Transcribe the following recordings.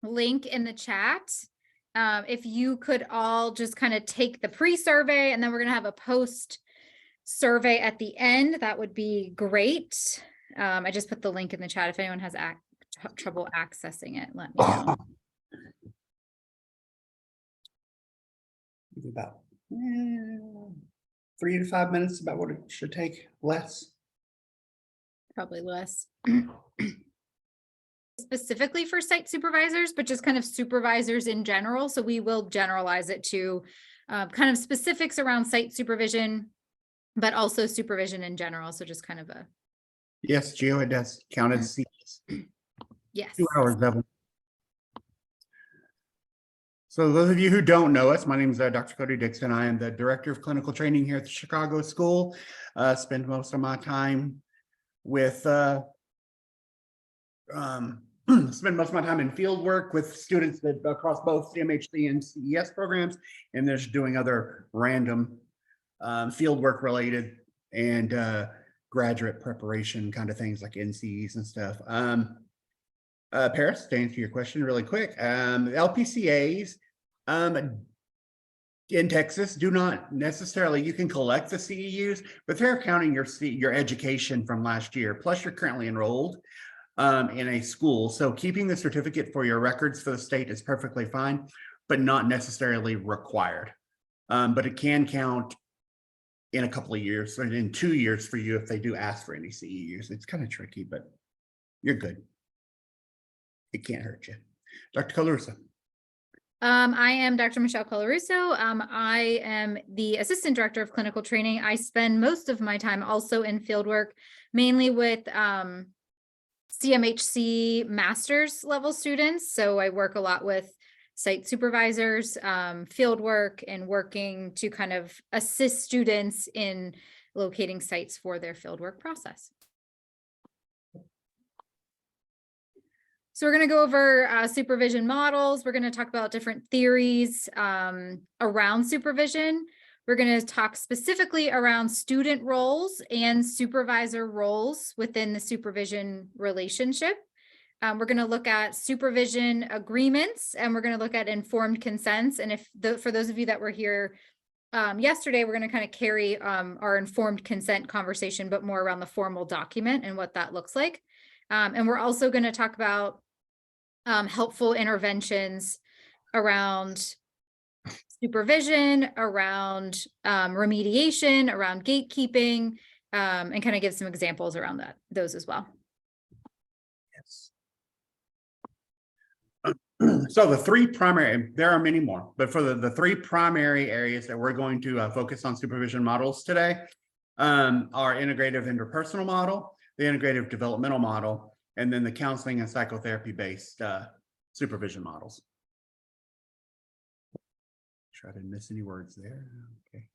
link in the chat. If you could all just kind of take the pre-survey, and then we're going to have a post survey at the end, that would be great. I just put the link in the chat. If anyone has trouble accessing it, let me know. About 3 to 5 minutes, about what it should take. Less. Probably less. Specifically for site supervisors, but just kind of supervisors in general. So we will generalize it to kind of specifics around site supervision, but also supervision in general. So just kind of a. Yes, Geo, it does count as seats. Yes. 2 hours double. So those of you who don't know us, my name is Dr. Cody Dixon. I am the Director of Clinical Training here at the Chicago School. Spend most of my time with spend most of my time in field work with students that across both CMHC and CES programs, and there's doing other random field work related and graduate preparation kind of things like NCEs and stuff. Paris, to answer your question really quick, LPCAs in Texas do not necessarily, you can collect the CEUs, but they're counting your education from last year, plus you're currently enrolled in a school. So keeping the certificate for your records for the state is perfectly fine, but not necessarily required. But it can count in a couple of years, or in 2 years for you if they do ask for any CEUs. It's kind of tricky, but you're good. It can't hurt you. Dr. Colarusso. I am Dr. Michelle Colarusso. I am the Assistant Director of Clinical Training. I spend most of my time also in fieldwork, mainly with CMHC master's level students. So I work a lot with site supervisors, field work, and working to kind of assist students in locating sites for their fieldwork process. So we're going to go over supervision models. We're going to talk about different theories around supervision. We're going to talk specifically around student roles and supervisor roles within the supervision relationship. We're going to look at supervision agreements, and we're going to look at informed consents. And for those of you that were here yesterday, we're going to kind of carry our informed consent conversation, but more around the formal document and what that looks like. And we're also going to talk about helpful interventions around supervision, around remediation, around gatekeeping, and kind of give some examples around those as well. Yes. So the three primary, there are many more, but for the three primary areas that we're going to focus on supervision models today are integrative interpersonal model, the integrative developmental model, and then the counseling and psychotherapy based supervision models. Sure I didn't miss any words there. Okay.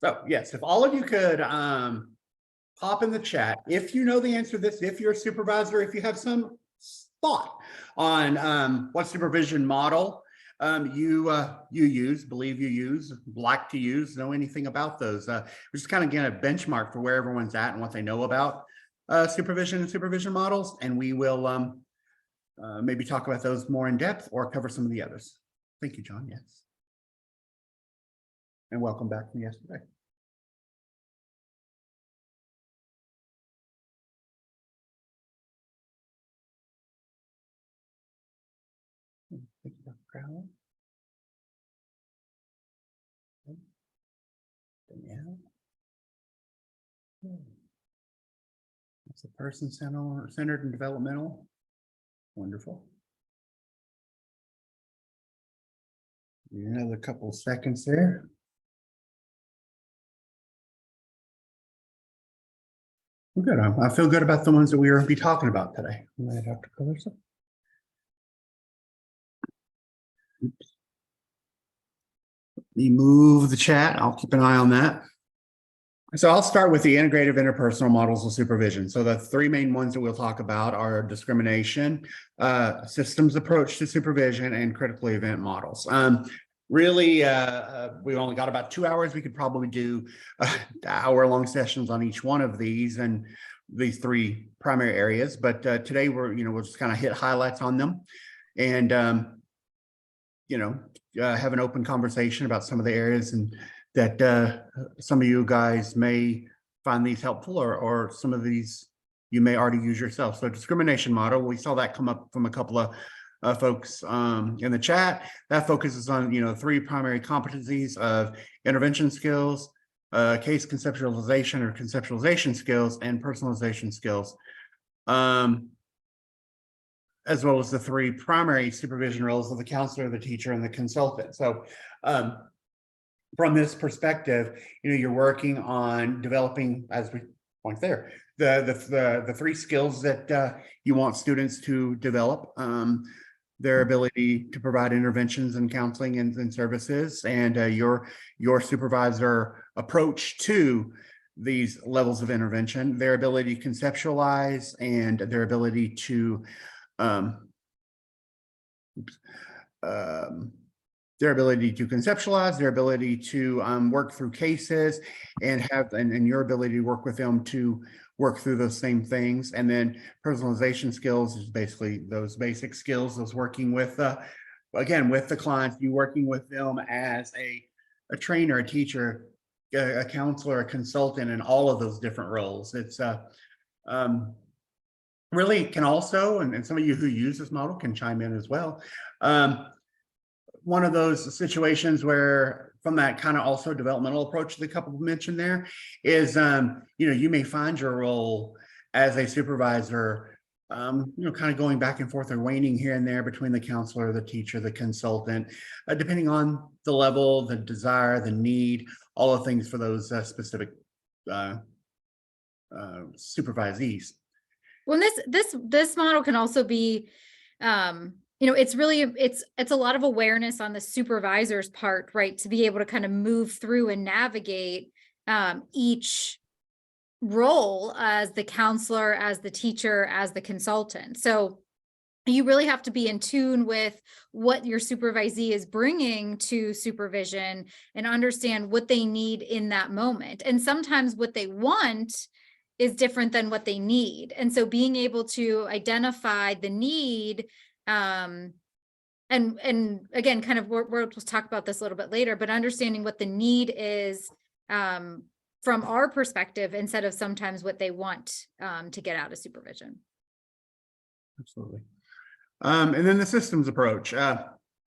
So yes, if all of you could pop in the chat if you know the answer to this, if you're a supervisor, if you have some thought on what supervision model you use, believe you use, like to use, know anything about those. We're just kind of getting a benchmark for where everyone's at and what they know about supervision and supervision models, and we will maybe talk about those more in depth or cover some of the others. Thank you, John. Yes. And welcome back from yesterday. Thank you, Dr. Crowley. Danielle. That's a person-centered and developmental. Wonderful. Another couple of seconds there. Well, good. I feel good about the ones that we will be talking about today. Dr. Colarusso. Oops. Let me move the chat. I'll keep an eye on that. So I'll start with the integrative interpersonal models of supervision. So the three main ones that we'll talk about are discrimination, systems approach to supervision, and critical event models. Really, we've only got about 2 hours. We could probably do hour-long sessions on each one of these. And these three primary areas, but today we'll just kind of hit highlights on them, and have an open conversation about some of the areas and that some of you guys may find these helpful, or some of these you may already use yourself. So discrimination model, we saw that come up from a couple of folks in the chat. That focuses on three primary competencies of intervention skills, case conceptualization or conceptualization skills, and personalization skills, as well as the three primary supervision roles of the counselor, the teacher, and the consultant. So from this perspective, you're working on developing, as we point there, the three skills that you want students to develop. Their ability to provide interventions and counseling and services, and your supervisor approach to these levels of intervention, their ability to conceptualize, and their ability to their ability to work through cases, and your ability to work with them to work through those same things. And then personalization skills is basically those basic skills, those working with again with the clients, you working with them as a trainer, a teacher, a counselor, a consultant, and all of those different roles. It's really can also, and some of you who use this model can chime in as well. One of those situations where, from that kind of also developmental approach the couple mentioned there, is you may find your role as a supervisor kind of going back and forth or waning here and there between the counselor, the teacher, the consultant, depending on the level, the desire, the need, all the things for those specific supervisees. Well, this model can also be it's really, it's a lot of awareness on the supervisor's part, right? To be able to kind of move through and navigate each role as the counselor, as the teacher, as the consultant. So you really have to be in tune with what your supervisee is bringing to supervision and understand what they need in that moment. And sometimes what they want is different than what they need. And so being able to identify the need, and again, kind of we'll talk about this a little bit later, but understanding what the need is from our perspective, instead of sometimes what they want to get out of supervision. Absolutely. And then the systems approach,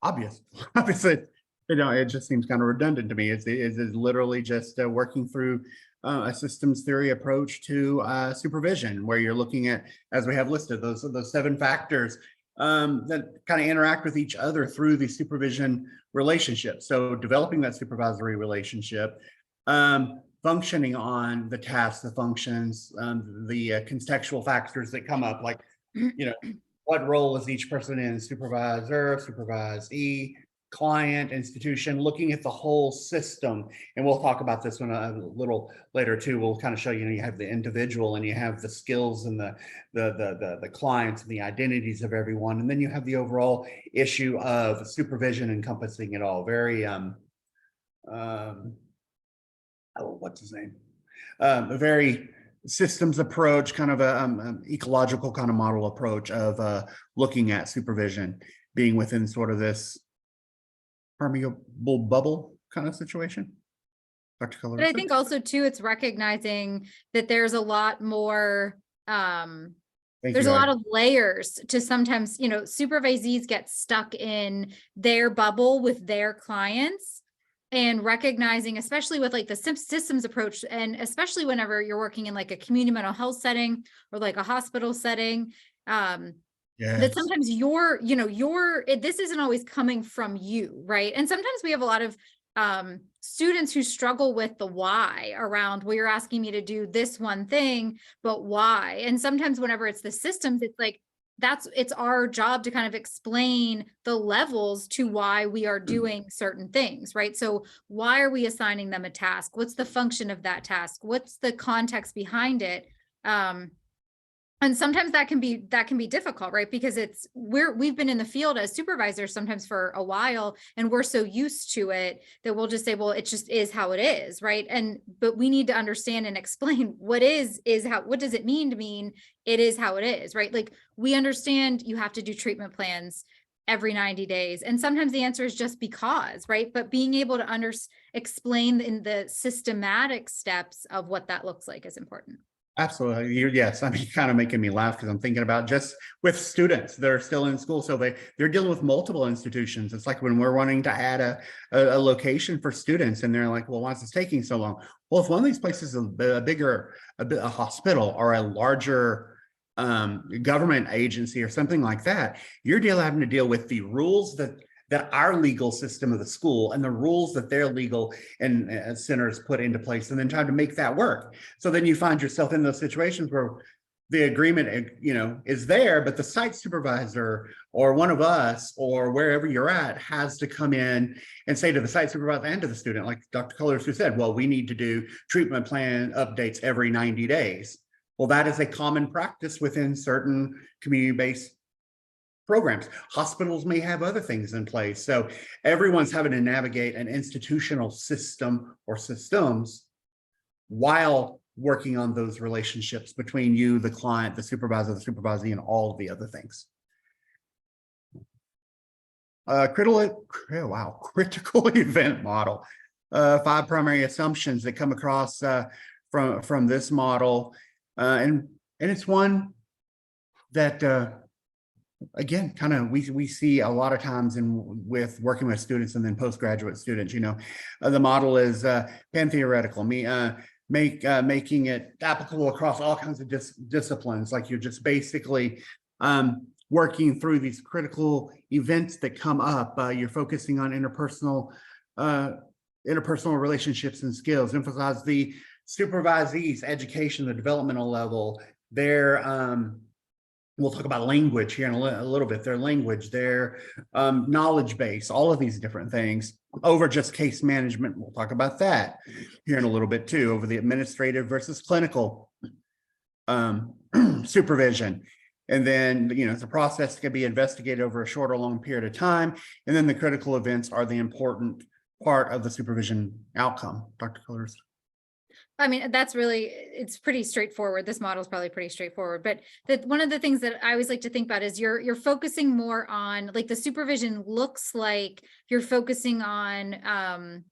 obviously, it just seems kind of redundant to me. It's literally just working through a systems theory approach to supervision, where you're looking at, as we have listed, those 7 factors that kind of interact with each other through the supervision relationship. So developing that supervisory relationship, functioning on the tasks, the functions, the contextual factors that come up, like, what role is each person in? Supervisor, supervisee, client, institution, looking at the whole system. And we'll talk about this one a little later too. We'll kind of show you have the individual, and you have the skills and the clients and the identities of everyone. And then you have the overall issue of supervision encompassing it all. Very, what's his name? A very systems approach, kind of a ecological kind of model approach of looking at supervision being within sort of this permeable bubble kind of situation. Dr. Keller. But I think also too, it's recognizing that there's a lot more, there's a lot of layers to sometimes, supervisees get stuck in their bubble with their clients, and recognizing, especially with like the systems approach, and especially whenever you're working in like a community mental health setting or like a hospital setting, that sometimes this isn't always coming from you, right? And sometimes we have a lot of students who struggle with the why around, well, you're asking me to do this one thing, but why? And sometimes whenever it's the systems, it's like, it's our job to kind of explain the levels to why we are doing certain things, right? So why are we assigning them a task? What's the function of that task? What's the context behind it? And sometimes that can be difficult, right? Because we've been in the field as supervisors sometimes for a while, and we're so used to it that we'll just say, well, it just is how it is, right? But we need to understand and explain what does it mean it is how it is, right? Like, we understand you have to do treatment plans every 90 days. And sometimes the answer is just because, right? But being able to explain in the systematic steps of what that looks like is important. Absolutely. Yes. I mean, kind of making me laugh because I'm thinking about just with students that are still in school. So they're dealing with multiple institutions. It's like when we're wanting to add a location for students and they're like, well, why is this taking so long? Well, if one of these places is a hospital or a larger government agency or something like that, you're having to deal with the rules that our legal system of the school and the rules that their legal and centers put into place, and then trying to make that work. So then you find yourself in those situations where the agreement, is there, but the site supervisor or one of us or wherever you're at has to come in and say to the site supervisor and to the student, like Dr. Cullors who said, well, we need to do treatment plan updates every 90 days. Well, that is a common practice within certain community-based programs. Hospitals may have other things in place. So everyone's having to navigate an institutional system or systems while working on those relationships between you, the client, the supervisor, the supervisee, and all of the other things. Critical event model. 5 primary assumptions that come across from this model. And it's one that again, kind of we see a lot of times with working with students and then postgraduate students, the model is pan-theoretical, making it applicable across all kinds of disciplines. Like you're just basically working through these critical events that come up. You're focusing on interpersonal relationships and skills, emphasize the supervisees' education, the developmental level, their we'll talk about language here in a little bit, their language, their knowledge base, all of these different things over just case management. We'll talk about that here in a little bit too, over the administrative versus clinical supervision. And then, the process can be investigated over a short or long period of time. And then the critical events are the important part of the supervision outcome. Dr. Cullors. I mean, it's pretty straightforward. This model is probably pretty straightforward, but one of the things that I always like to think about is you're focusing more on, like, the supervision looks like you're focusing on,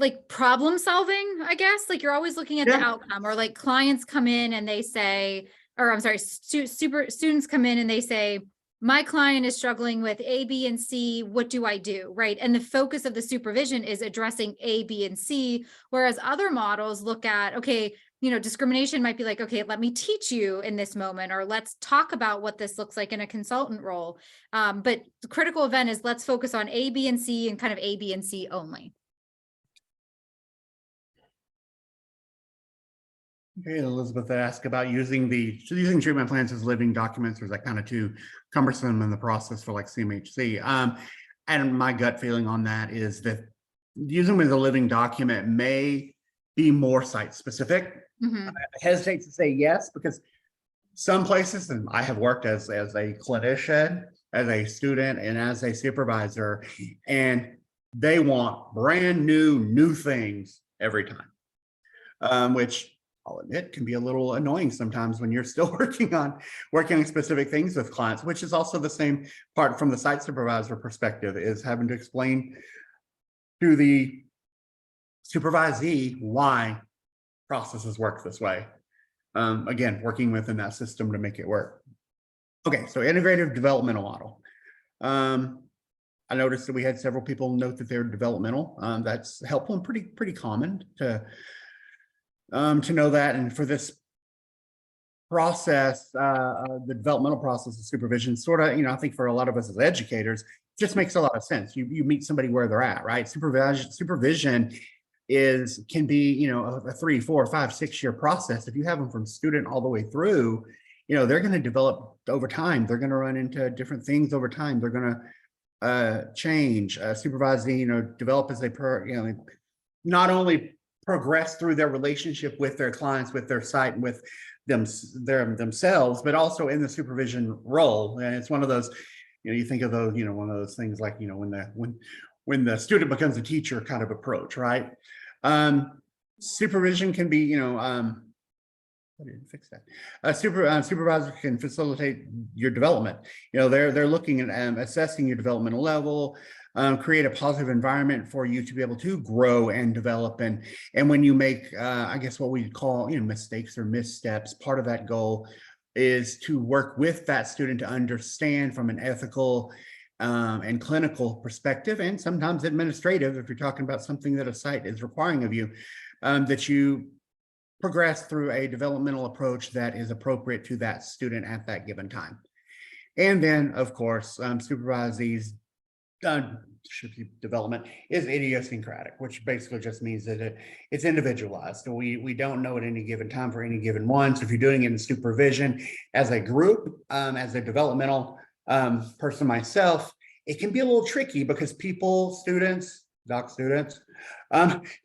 like, problem solving, I guess. Like, you're always looking at the outcome, or like clients come in and they say, or I'm sorry, students come in and they say, my client is struggling with A, B, and C. What do I do? Right. And the focus of the supervision is addressing A, B, and C. Whereas other models look at, okay, discrimination might be like, okay, let me teach you in this moment, or let's talk about what this looks like in a consultant role. But the critical event is, let's focus on A, B, and C, and kind of A, B, and C only. Okay, Elizabeth asked about using treatment plans as living documents, or is that kind of too cumbersome in the process for like CMHC? And my gut feeling on that is that using them as a living document may be more site specific. Mm-hmm. I hesitate to say yes, because some places, and I have worked as a clinician, as a student, and as a supervisor, and they want brand new things every time, which I'll admit can be a little annoying sometimes when you're still working on specific things with clients, which is also the same part from the site supervisor perspective, is having to explain to the supervisee why processes work this way. Again, working within that system to make it work. Okay, so integrative developmental model. I noticed that we had several people note that they're developmental. That's helpful and pretty common to know that. And for this process, the developmental process of supervision, sort of, I think for a lot of us as educators, just makes a lot of sense. You meet somebody where they're at, right? Supervision can be, a 3, 4, 5, 6 year process. If you have them from student all the way through, they're going to develop over time. They're going to run into different things over time. They're going to change, supervising, develop as they not only progress through their relationship with their clients, with their site, and with themselves, but also in the supervision role. And it's one of those, you think of those, one of those things like, when the student becomes a teacher kind of approach, right? Supervision can be, I didn't fix that. Supervisor can facilitate your development. They're looking at assessing your developmental level, create a positive environment for you to be able to grow and develop. And when you make, I guess what we call, mistakes or missteps, part of that goal is to work with that student to understand from an ethical and clinical perspective, and sometimes administrative, if you're talking about something that a site is requiring of you, that you progress through a developmental approach that is appropriate to that student at that given time. And then, of course, supervisees development is idiosyncratic, which basically just means that it's individualized. So we don't know at any given time for any given one. So if you're doing it in supervision as a group, as a developmental person myself, it can be a little tricky because doc students,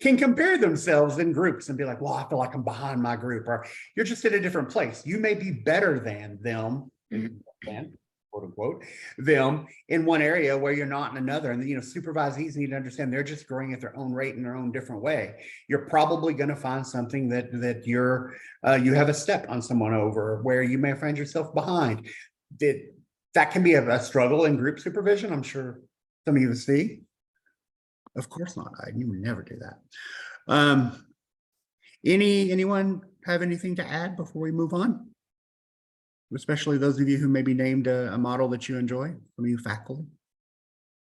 can compare themselves in groups and be like, well, I feel like I'm behind my group, or you're just at a different place. You may be better than them, quote unquote, them in one area where you're not in another. And supervisees need to understand they're just growing at their own rate in their own different way. You're probably going to find something that you have a step on someone over where you may find yourself behind. That can be a struggle in group supervision. I'm sure some of you see. Of course not. You would never do that. Anyone have anything to add before we move on? Especially those of you who maybe named a model that you enjoy, some of you faculty.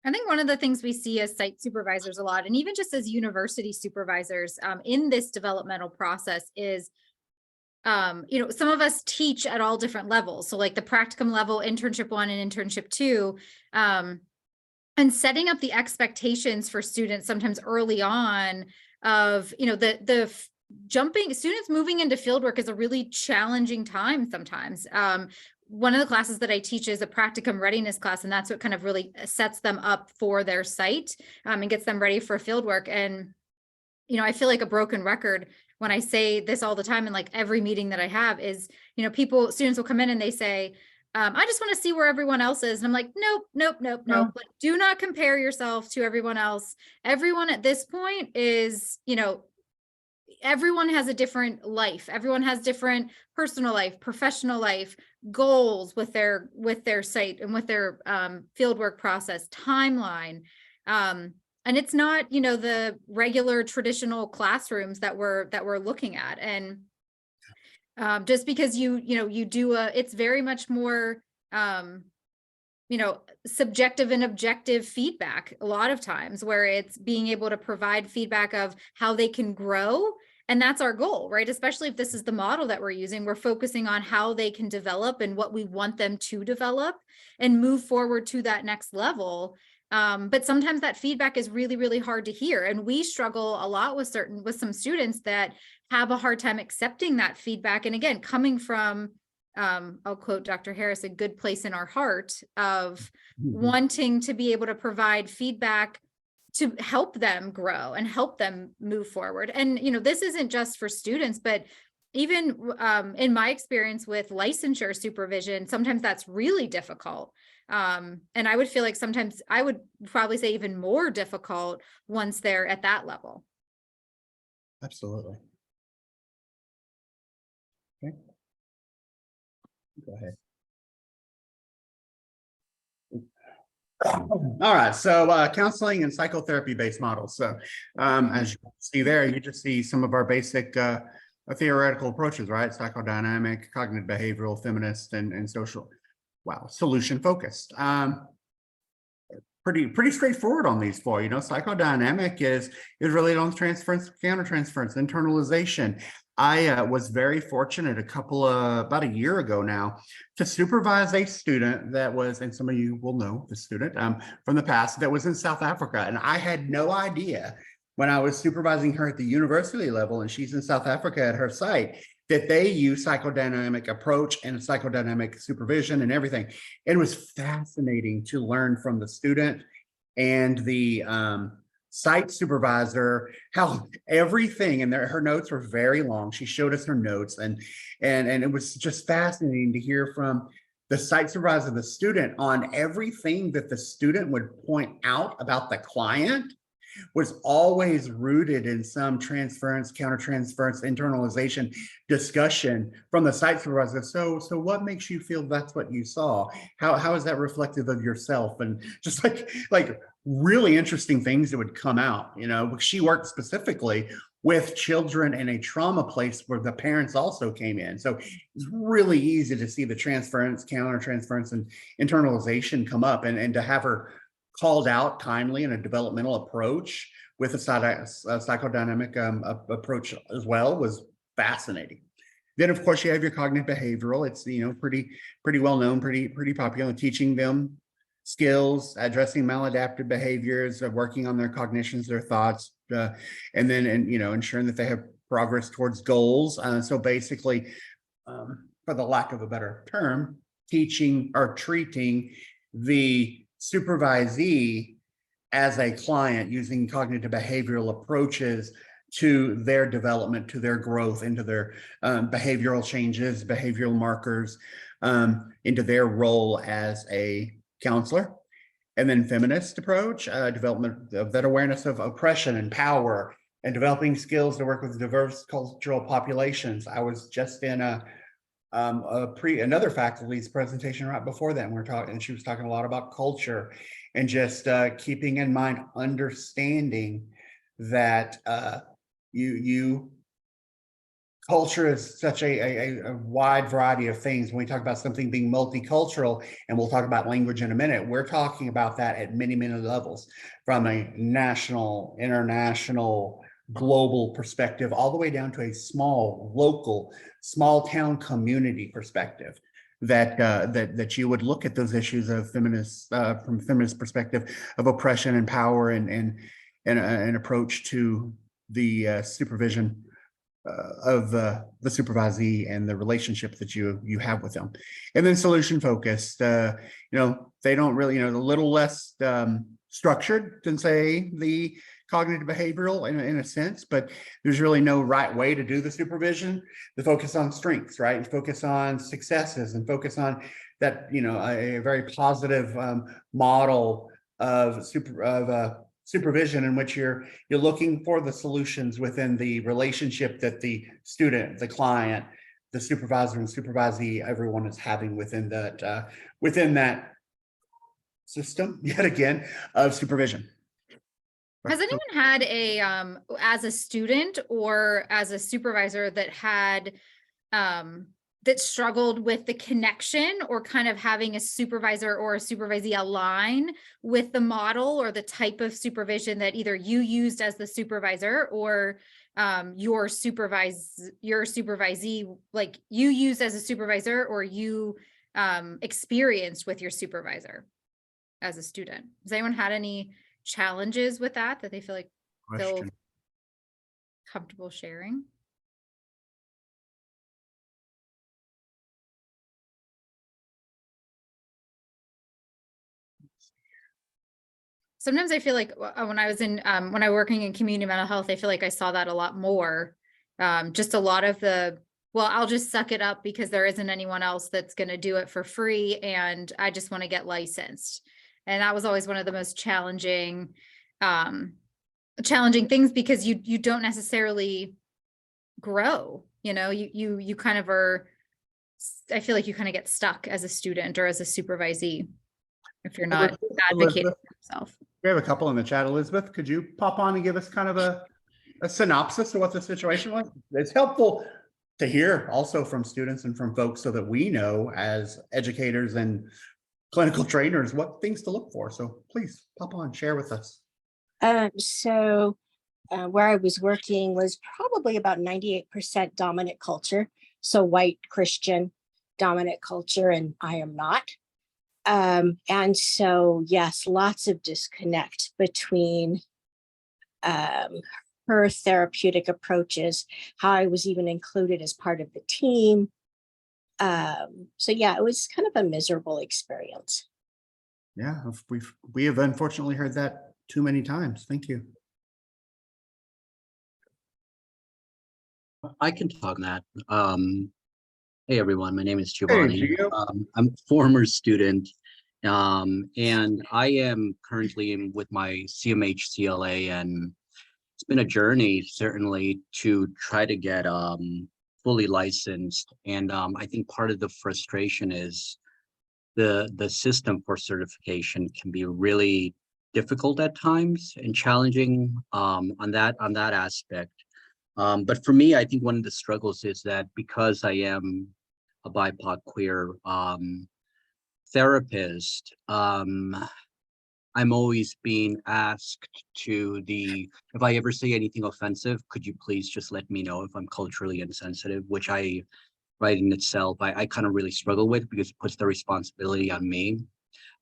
I think one of the things we see as site supervisors a lot, and even just as university supervisors in this developmental process is, some of us teach at all different levels. So like the practicum level, internship 1 and internship 2, and setting up the expectations for students sometimes early on of, the jumping students moving into fieldwork is a really challenging time sometimes. One of the classes that I teach is a practicum readiness class, and that's what kind of really sets them up for their site and gets them ready for fieldwork. And, I feel like a broken record when I say this all the time, and like every meeting that I have is, students will come in and they say, I just want to see where everyone else is. And I'm like, nope. Like, do not compare yourself to everyone else. Everyone at this point is, everyone has a different life. Everyone has different personal life, professional life, goals with their site and with their fieldwork process, timeline. And it's not, the regular traditional classrooms that we're looking at. And just because you do it's very much more, subjective and objective feedback a lot of times, where it's being able to provide feedback of how they can grow. And that's our goal, right? Especially if this is the model that we're using, we're focusing on how they can develop and what we want them to develop and move forward to that next level. But sometimes that feedback is really, really hard to hear. And we struggle a lot with some students that have a hard time accepting that feedback. And again, coming from, I'll quote Dr. Harris, a good place in our heart of wanting to be able to provide feedback to help them grow and help them move forward. And, this isn't just for students, but even in my experience with licensure supervision, sometimes that's really difficult. And I would feel like sometimes I would probably say even more difficult once they're at that level. Absolutely. Okay. Go ahead. All right, so counseling and psychotherapy-based models. So as you see there, you just see some of our basic theoretical approaches, right? Psychodynamic, cognitive behavioral, feminist, and social. Wow, solution focused. Pretty straightforward on these four. Psychodynamic is related on transference, countertransference, internalization. I was very fortunate about a year ago now to supervise a student that was, and some of you will know the student from the past, that was in South Africa. And I had no idea when I was supervising her at the university level, and she's in South Africa at her site, that they use psychodynamic approach and psychodynamic supervision and everything. It was fascinating to learn from the student and the site supervisor, how everything, and her notes were very long. She showed us her notes, and it was just fascinating to hear from the site supervisor, the student, on everything that the student would point out about the client was always rooted in some transference, countertransference, internalization discussion from the site supervisor. So what makes you feel that's what you saw? How is that reflective of yourself? And just like really interesting things that would come out. You know, she worked specifically with children in a trauma place where the parents also came in. So it's really easy to see the transference, countertransference, and internalization come up, and to have her called out kindly in a developmental approach with a psychodynamic approach as well was fascinating. Then, of course, you have your cognitive behavioral. It's, you know, pretty well known, pretty popular, teaching them skills, addressing maladaptive behaviors, working on their cognitions, their thoughts, and you know, ensuring that they have progress towards goals. So basically, for the lack of a better term, teaching or treating the supervisee as a client using cognitive behavioral approaches to their development, to their growth, into their behavioral changes, behavioral markers, into their role as a counselor. And then feminist approach, development of that awareness of oppression and power, and developing skills to work with diverse cultural populations. I was just in another faculty's presentation right before that, and we're talking, and she was talking a lot about culture, and just keeping in mind understanding that culture is such a wide variety of things. When we talk about something being multicultural, and we'll talk about language in a minute, we're talking about that at many levels, from a national, international, global perspective, all the way down to a small, local, small town community perspective. That you would look at those issues of feminist, from a feminist perspective, of oppression and power, and an approach to the supervision of the supervisee and the relationship that you have with them. And then solution focused, you know, they don't really, you know, a little less structured than, say, the cognitive behavioral in a sense, but there's really no right way to do the supervision. The focus on strengths, right? And focus on successes, and focus on that, you know, a very positive model of supervision, in which you're looking for the solutions within the relationship that the student, the client, the supervisor and supervisee, everyone is having within that system, yet again, of supervision. Has anyone had as a student or as a supervisor that had, that struggled with the connection, or kind of having a supervisor or a supervisee align with the model or the type of supervision that either you used as the supervisor, or your supervisee, like you used as a supervisor, or you experienced with your supervisor as a student? Has anyone had any challenges with that they feel like they'll comfortable sharing? Sometimes I feel like when I was when I was working in community mental health, I feel like I saw that a lot more. Just a lot of well, I'll just suck it up because there isn't anyone else that's going to do it for free, and I just want to get licensed. And that was always one of the most challenging things, because you don't necessarily grow, you know, you kind of are, I feel like you kind of get stuck as a student or as a supervisee if you're not advocating for yourself. We have a couple in the chat. Elizabeth, could you pop on and give us kind of a synopsis of what the situation was? It's helpful to hear also from students and from folks, so that we know as educators and clinical trainers what things to look for. So please pop on, share with us. Where I was working was probably about 98% dominant culture. So white Christian dominant culture, and I am not. And so, yes, lots of disconnect between her therapeutic approaches, how I was even included as part of the team. So yeah, it was kind of a miserable experience. Yeah, we have unfortunately heard that too many times. Thank you. I can talk on that. Hey everyone, my name is Hey, Giovanni. Gio. I'm a former student, and I am currently with my CMH CLA, and it's been a journey certainly to try to get fully licensed. And I think part of the frustration is the system for certification can be really difficult at times and challenging on that aspect. But for me, I think one of the struggles is that because I am a BIPOC queer therapist, I'm always being asked if I ever say anything offensive, could you please just let me know if I'm culturally insensitive, which right in itself, I kind of really struggle with because it puts the responsibility on me.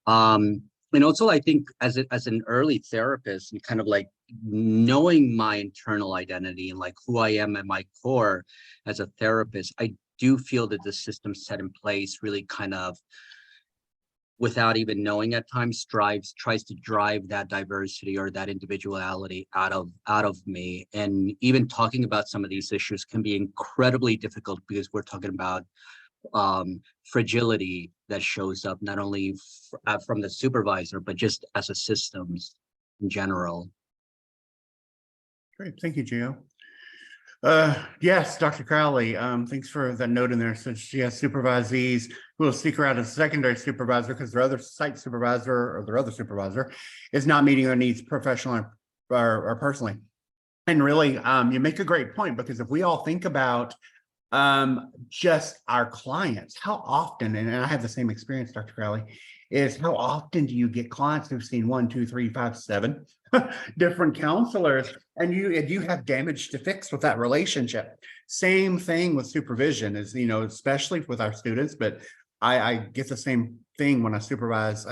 And also I think as an early therapist and kind of like knowing my internal identity and like who I am at my core as a therapist, I do feel that the system set in place really kind of, without even knowing at times, tries to drive that diversity or that individuality out of me. And even talking about some of these issues can be incredibly difficult because we're talking about fragility that shows up not only from the supervisor, but just as a systems in general. Great, thank you, Gio. Yes, Dr. Crowley, thanks for that note in there. Since she has supervisees who will seek her out as a secondary supervisor because their other site supervisor or their other supervisor is not meeting their needs professionally or personally. And really, you make a great point, because if we all think about just our clients, how often, and I have the same experience, Dr. Crowley, is how often do you get clients who've seen 1, 2, 3, 5, 7 different counselors, and you have damage to fix with that relationship. Same thing with supervision is, especially with our students, but I get the same thing when I supervise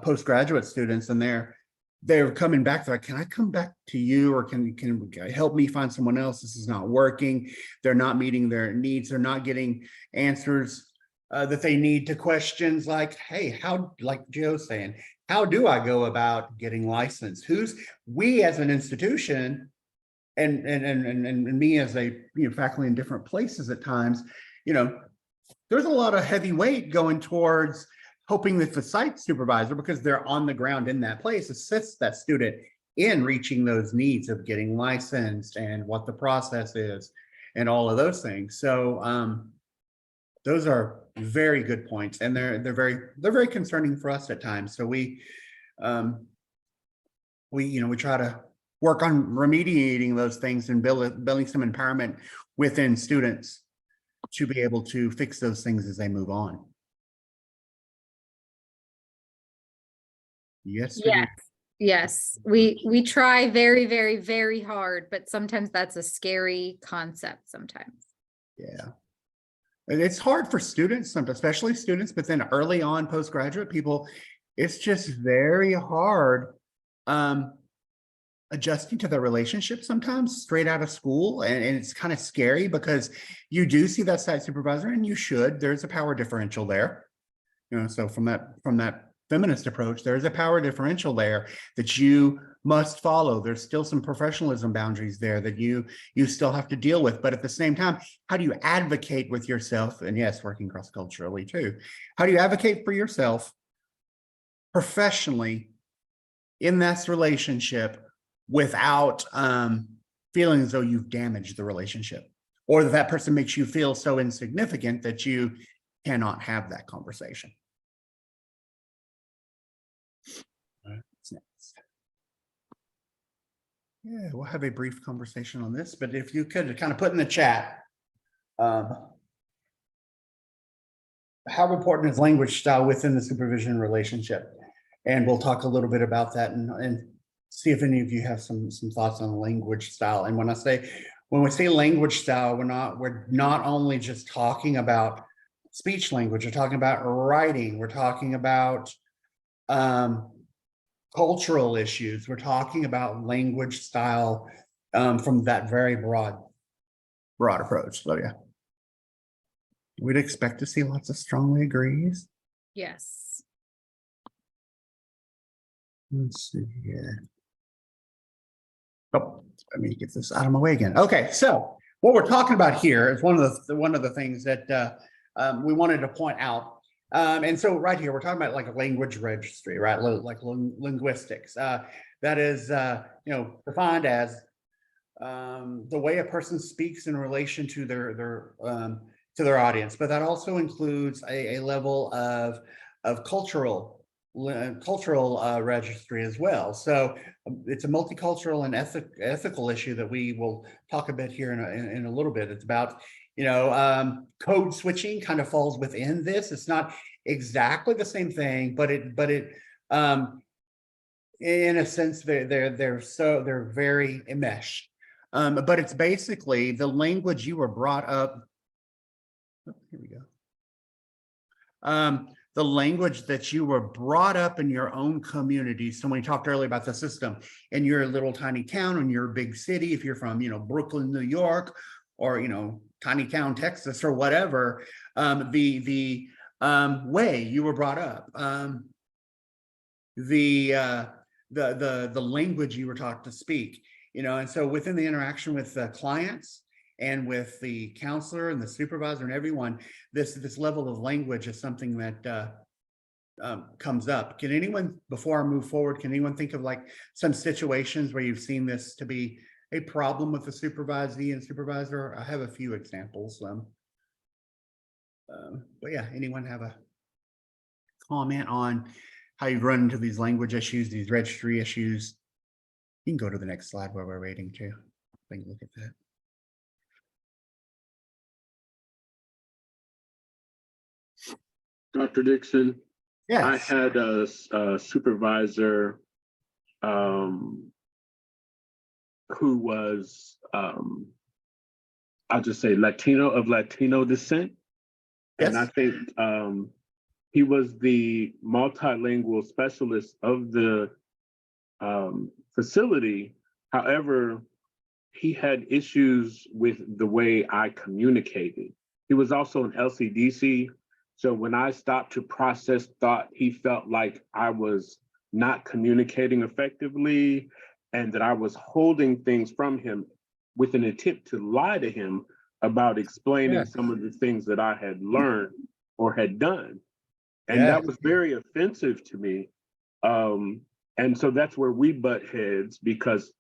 postgraduate students, and they're coming back. They're like, can I come back to you, or can you help me find someone else? This is not working. They're not meeting their needs. They're not getting answers that they need to questions like, hey, like Joe's saying, how do I go about getting licensed? We as an institution and me as a faculty in different places at times, there's a lot of heavy weight going towards hoping that the site supervisor, because they're on the ground in that place, assists that student in reaching those needs of getting licensed and what the process is and all of those things. So those are very good points, and they're very concerning for us at times. So we try to work on remediating those things and building some empowerment within students to be able to fix those things as they move on. Yes, we do. Yes, we try very, very, very hard, but sometimes that's a scary concept sometimes. Yeah. And it's hard for students, especially students, but then early on postgraduate people, it's just very hard adjusting to the relationship sometimes straight out of school. And it's kind of scary because you do see that site supervisor, and there's a power differential there. So from that feminist approach, there's a power differential there that you must follow. There's still some professionalism boundaries there that you still have to deal with. But at the same time, how do you advocate with yourself? And yes, working cross-culturally too. How do you advocate for yourself professionally in this relationship without feeling as though you've damaged the relationship, or that person makes you feel so insignificant that you cannot have that conversation? What's next? Yeah, we'll have a brief conversation on this, but if you could kind of put in the chat, how important is language style within the supervision relationship? And we'll talk a little bit about that and see if any of you have some thoughts on language style. And when we say language style, we're not only just talking about speech language, we're talking about writing, we're talking about cultural issues, we're talking about language style from that very broad approach. So yeah, we'd expect to see lots of strongly agrees. Yes. Let's see here. Oh, let me get this out of my way again. Okay, so what we're talking about here is one of the things that we wanted to point out. And so right here, we're talking about like a language registry, right? Like linguistics. That is, defined as the way a person speaks in relation to their audience, but that also includes a level of cultural registry as well. So it's a multicultural and ethical issue that we will talk a bit here in a little bit. It's about, code switching kind of falls within this. It's not exactly the same thing, but it in a sense they're very enmeshed. But it's basically the language you were brought up. Oh, here we go. The language that you were brought up in your own community. So when we talked earlier about the system in your little tiny town, in your big city, if you're from, Brooklyn, New York, or, tiny town, Texas, or whatever, the way you were brought up, the language you were taught to speak, and so within the interaction with the clients and with the counselor and the supervisor and everyone, this level of language is something that comes up. Can anyone, before I move forward, can anyone think of like some situations where you've seen this to be a problem with the supervisee and supervisor? I have a few examples. But yeah, anyone have a comment on how you've run into these language issues, these registry issues? You can go to the next slide where we're waiting to. Take a look at that. Dr. Dixon, Yes. I had a supervisor who was, I'll just say Latino descent. Yes. And I think he was the multilingual specialist of the facility. However, he had issues with the way I communicated. He was also an LCDC. So when I stopped to process thought, he felt like I was not communicating effectively and that I was holding things from him with an attempt to lie to him about explaining some of the things that I had learned or had done. And that was very offensive to me. And so that's where we butt heads, because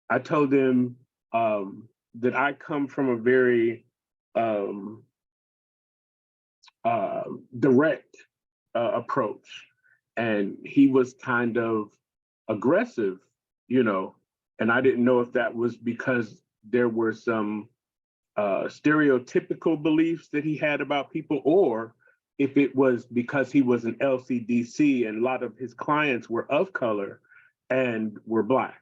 I told him that I come from a very direct approach, and he was kind of aggressive, and I didn't know if that was because there were some stereotypical beliefs that he had about people, or if it was because he was an LCDC and a lot of his clients were of color and were Black,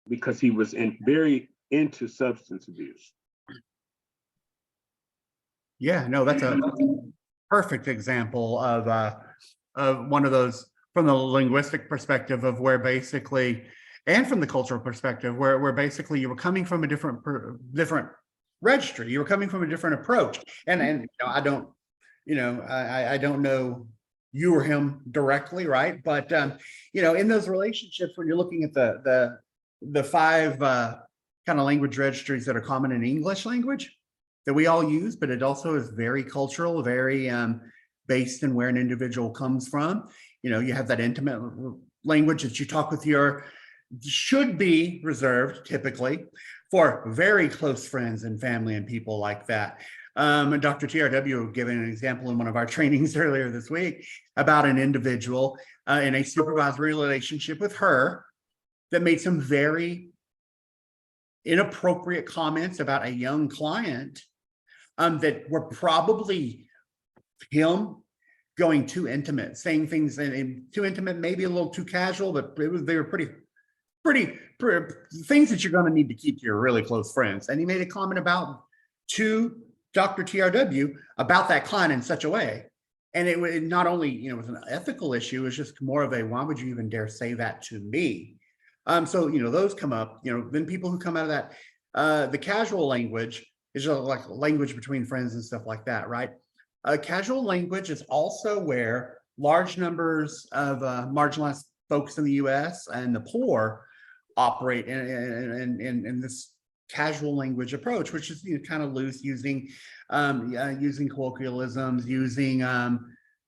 because he was very into substance abuse. Yeah, no, that's a perfect example of one of those, from the linguistic perspective, of where basically, and from the cultural perspective, where basically you were coming from a different registry, you were coming from a different approach, and I don't know you or him directly, right? But in those relationships, when you're looking at the five kind of language registries that are common in English language that we all use, but it also is very cultural, very based in where an individual comes from. You have that intimate language that you talk with should be reserved typically for very close friends and family and people like that. Dr. TRW gave an example in one of our trainings earlier this week about an individual in a supervisory relationship with her that made some very inappropriate comments about a young client that were probably him going too intimate, saying things too intimate, maybe a little too casual, but they were pretty things that you're going to need to keep to your really close friends. And he made a comment to Dr. TRW about that client in such a way. And it was not only, it was an ethical issue, it was just more of a, why would you even dare say that to me? So, those come up, then people who come out of that, the casual language is just like language between friends and stuff like that, right? Casual language is also where large numbers of marginalized folks in the US and the poor operate in this casual language approach, which is, you know, kind of loose, using using colloquialisms, using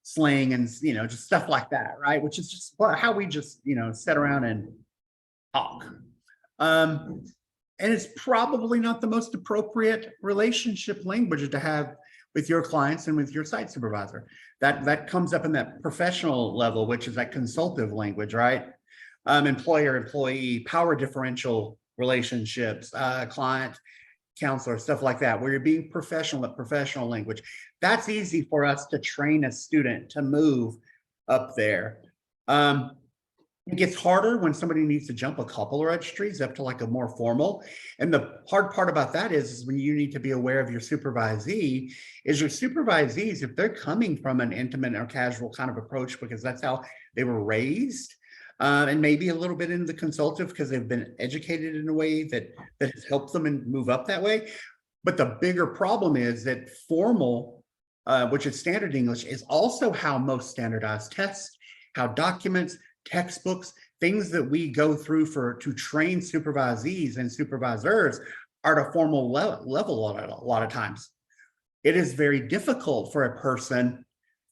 slang, and, you know, just stuff like that, right? Which is just how we just, you know, sit around and talk. And it's probably not the most appropriate relationship language to have with your clients and with your site supervisor. That comes up in that professional level, which is that consultative language, right? Employer, employee, power differential relationships, client, counselor, stuff like that, where you're being professional at professional language. That's easy for us to train a student to move up there. It gets harder when somebody needs to jump a couple of registries up to like a more formal. And the hard part about that is when you need to be aware of your supervisee, is your supervisees, if they're coming from an intimate or casual kind of approach, because that's how they were raised, and maybe a little bit into the consultative because they've been educated in a way that has helped them and move up that way. But the bigger problem is that formal, which is standard English, is also how most standardized tests, how documents, textbooks, things that we go through to train supervisees and supervisors are at a formal level a lot of times. It is very difficult for a person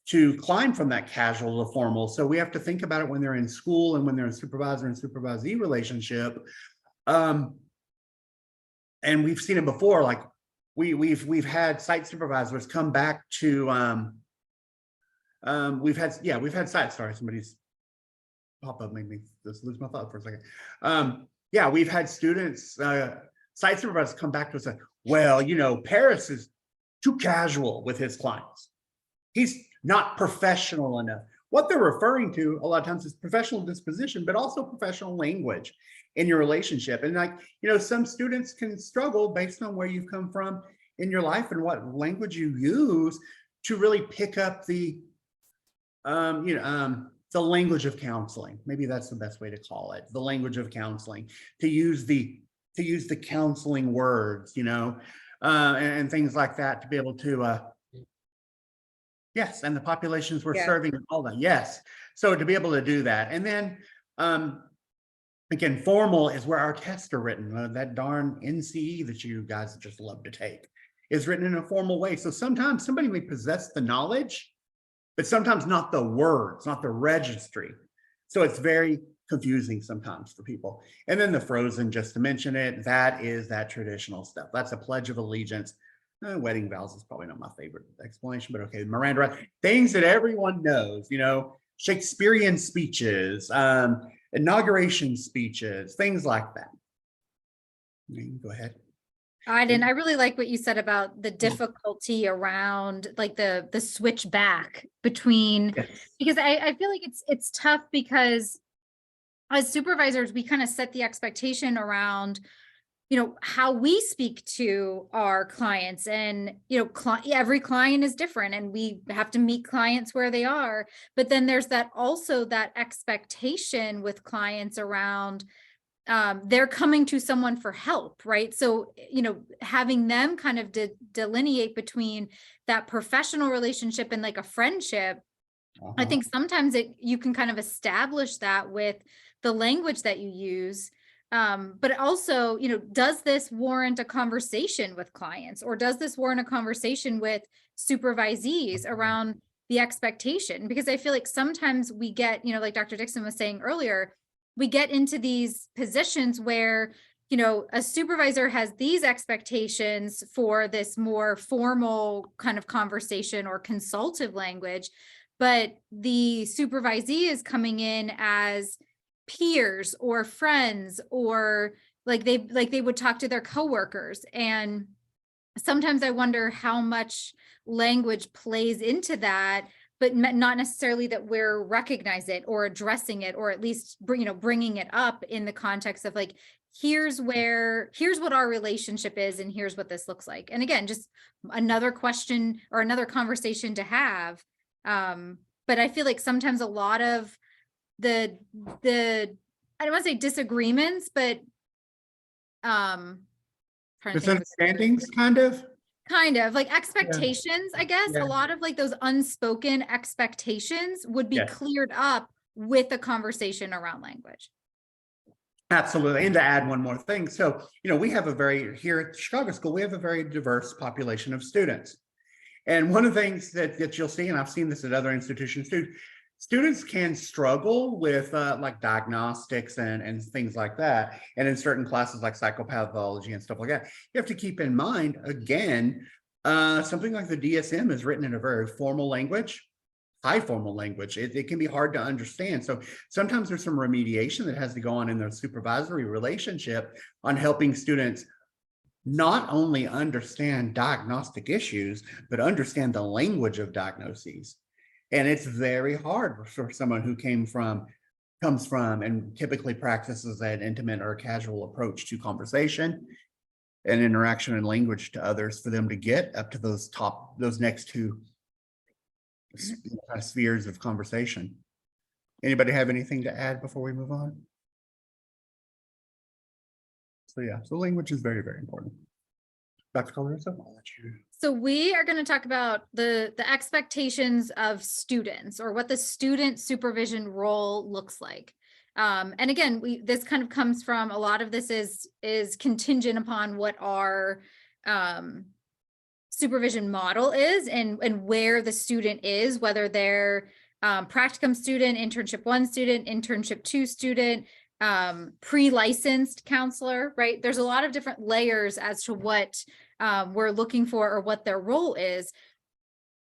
to climb from that casual to formal. So we have to think about it when they're in school and when they're in supervisor and supervisee relationship. And we've seen it before, like we've had site supervisors come back to we've had site, sorry, somebody's pop-up made me just lose my thought for a second. Yeah, we've had students, site supervisors come back to us and say, well, you know, Paris is too casual with his clients. He's not professional enough. What they're referring to a lot of times is professional disposition, but also professional language in your relationship. And like, you know, some students can struggle based on where you've come from in your life and what language you use to really pick up the, the language of counseling. Maybe that's the best way to call it. The language of counseling, to use the counseling words, you know, and things like that, to be able to, yes, and the populations we're serving and all that. Yes. So to be able to do that. And then, again, formal is where our tests are written. That darn NCE that you guys just love to take is written in a formal way. So sometimes somebody may possess the knowledge, but sometimes not the words, not the registry. So it's very confusing sometimes for people. And then the frozen, just to mention it, that is that traditional stuff. That's a Pledge of Allegiance. Wedding vows is probably not my favorite explanation, but okay. Miranda, things that everyone knows, you know, Shakespearean speeches, inauguration speeches, things like that. Go ahead. I really like what you said about the difficulty around like the switch back between, because I feel like it's tough because as supervisors, we kind of set the expectation around, you know, how we speak to our clients, and, you know, every client is different and we have to meet clients where they are. But then there's also that expectation with clients around, they're coming to someone for help, right? So, you know, having them kind of delineate between that professional relationship and like a friendship, I think sometimes you can kind of establish that with the language that you use. But also, you know, does this warrant a conversation with clients, or does this warrant a conversation with supervisees around the expectation? Because I feel like sometimes we get, you know, like Dr. Dixon was saying earlier, we get into these positions where, you know, a supervisor has these expectations for this more formal kind of conversation or consultative language, but the supervisee is coming in as peers or friends, or like they would talk to their coworkers. And sometimes I wonder how much language plays into that, but not necessarily that we're recognizing it or addressing it, or at least bringing it up in the context of like, here's what our relationship is, and here's what this looks like. And again, just another question or another conversation to have. But I feel like sometimes a lot of the I don't want to say disagreements, but misunderstandings, kind of like expectations, I guess. A lot of like those unspoken expectations would be cleared up with a conversation around language. Absolutely. And to add one more thing. So, we have here at Chicago School, we have a very diverse population of students. And one of the things that you'll see, and I've seen this at other institutions too, students can struggle with like diagnostics and things like that. And in certain classes like psychopathology and stuff like that, you have to keep in mind, again, something like the DSM is written in a very formal language, high formal language. It can be hard to understand. So sometimes there's some remediation that has to go on in the supervisory relationship on helping students not only understand diagnostic issues, but understand the language of diagnoses. And it's very hard for someone who comes from and typically practices an intimate or casual approach to conversation and interaction and language to others for them to get up to those next two spheres of conversation. Anybody have anything to add before we move on? So language is very, very important. Dr. Colarusso, I'll let you. So we are going to talk about the expectations of students, or what the student supervision role looks like. And again, this kind of comes from, a lot of this is contingent upon what our supervision model is and where the student is, whether they're practicum student, internship 1 student, internship 2 student, pre-licensed counselor, right? There's a lot of different layers as to what we're looking for or what their role is.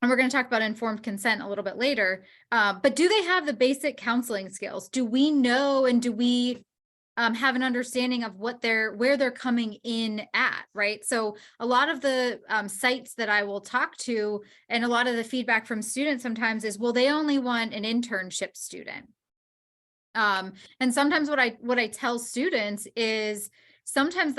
And we're going to talk about informed consent a little bit later. But do they have the basic counseling skills? Do we know, and do we have an understanding of where they're coming in at, right? So a lot of the sites that I will talk to, and a lot of the feedback from students sometimes is, well, they only want an internship student. And sometimes what I tell students is, sometimes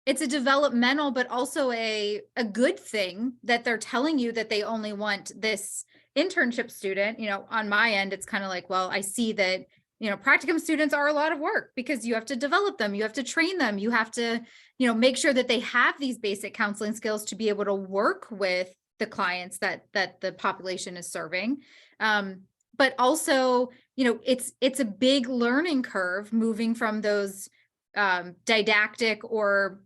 it's a developmental, but also a good thing that they're telling you that they only want this internship student. On my end, it's kind of like, well, I see that, practicum students are a lot of work, because you have to develop them, you have to train them, you have to, make sure that they have these basic counseling skills to be able to work with the clients that the population is serving. But also, it's a big learning curve moving from those didactic or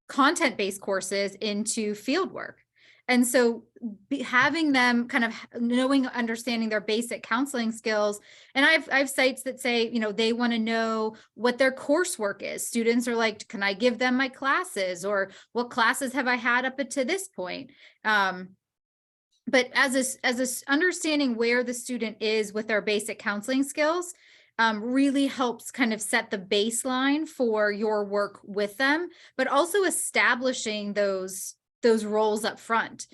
content-based courses into field work. And so having them kind of understanding their basic counseling skills. And I've sites that say, they want to know what their coursework is. Students are like, can I give them my classes, or what classes have I had up to this point? But as a understanding where the student is with their basic counseling skills really helps kind of set the baseline for your work with them, but also establishing those roles up front.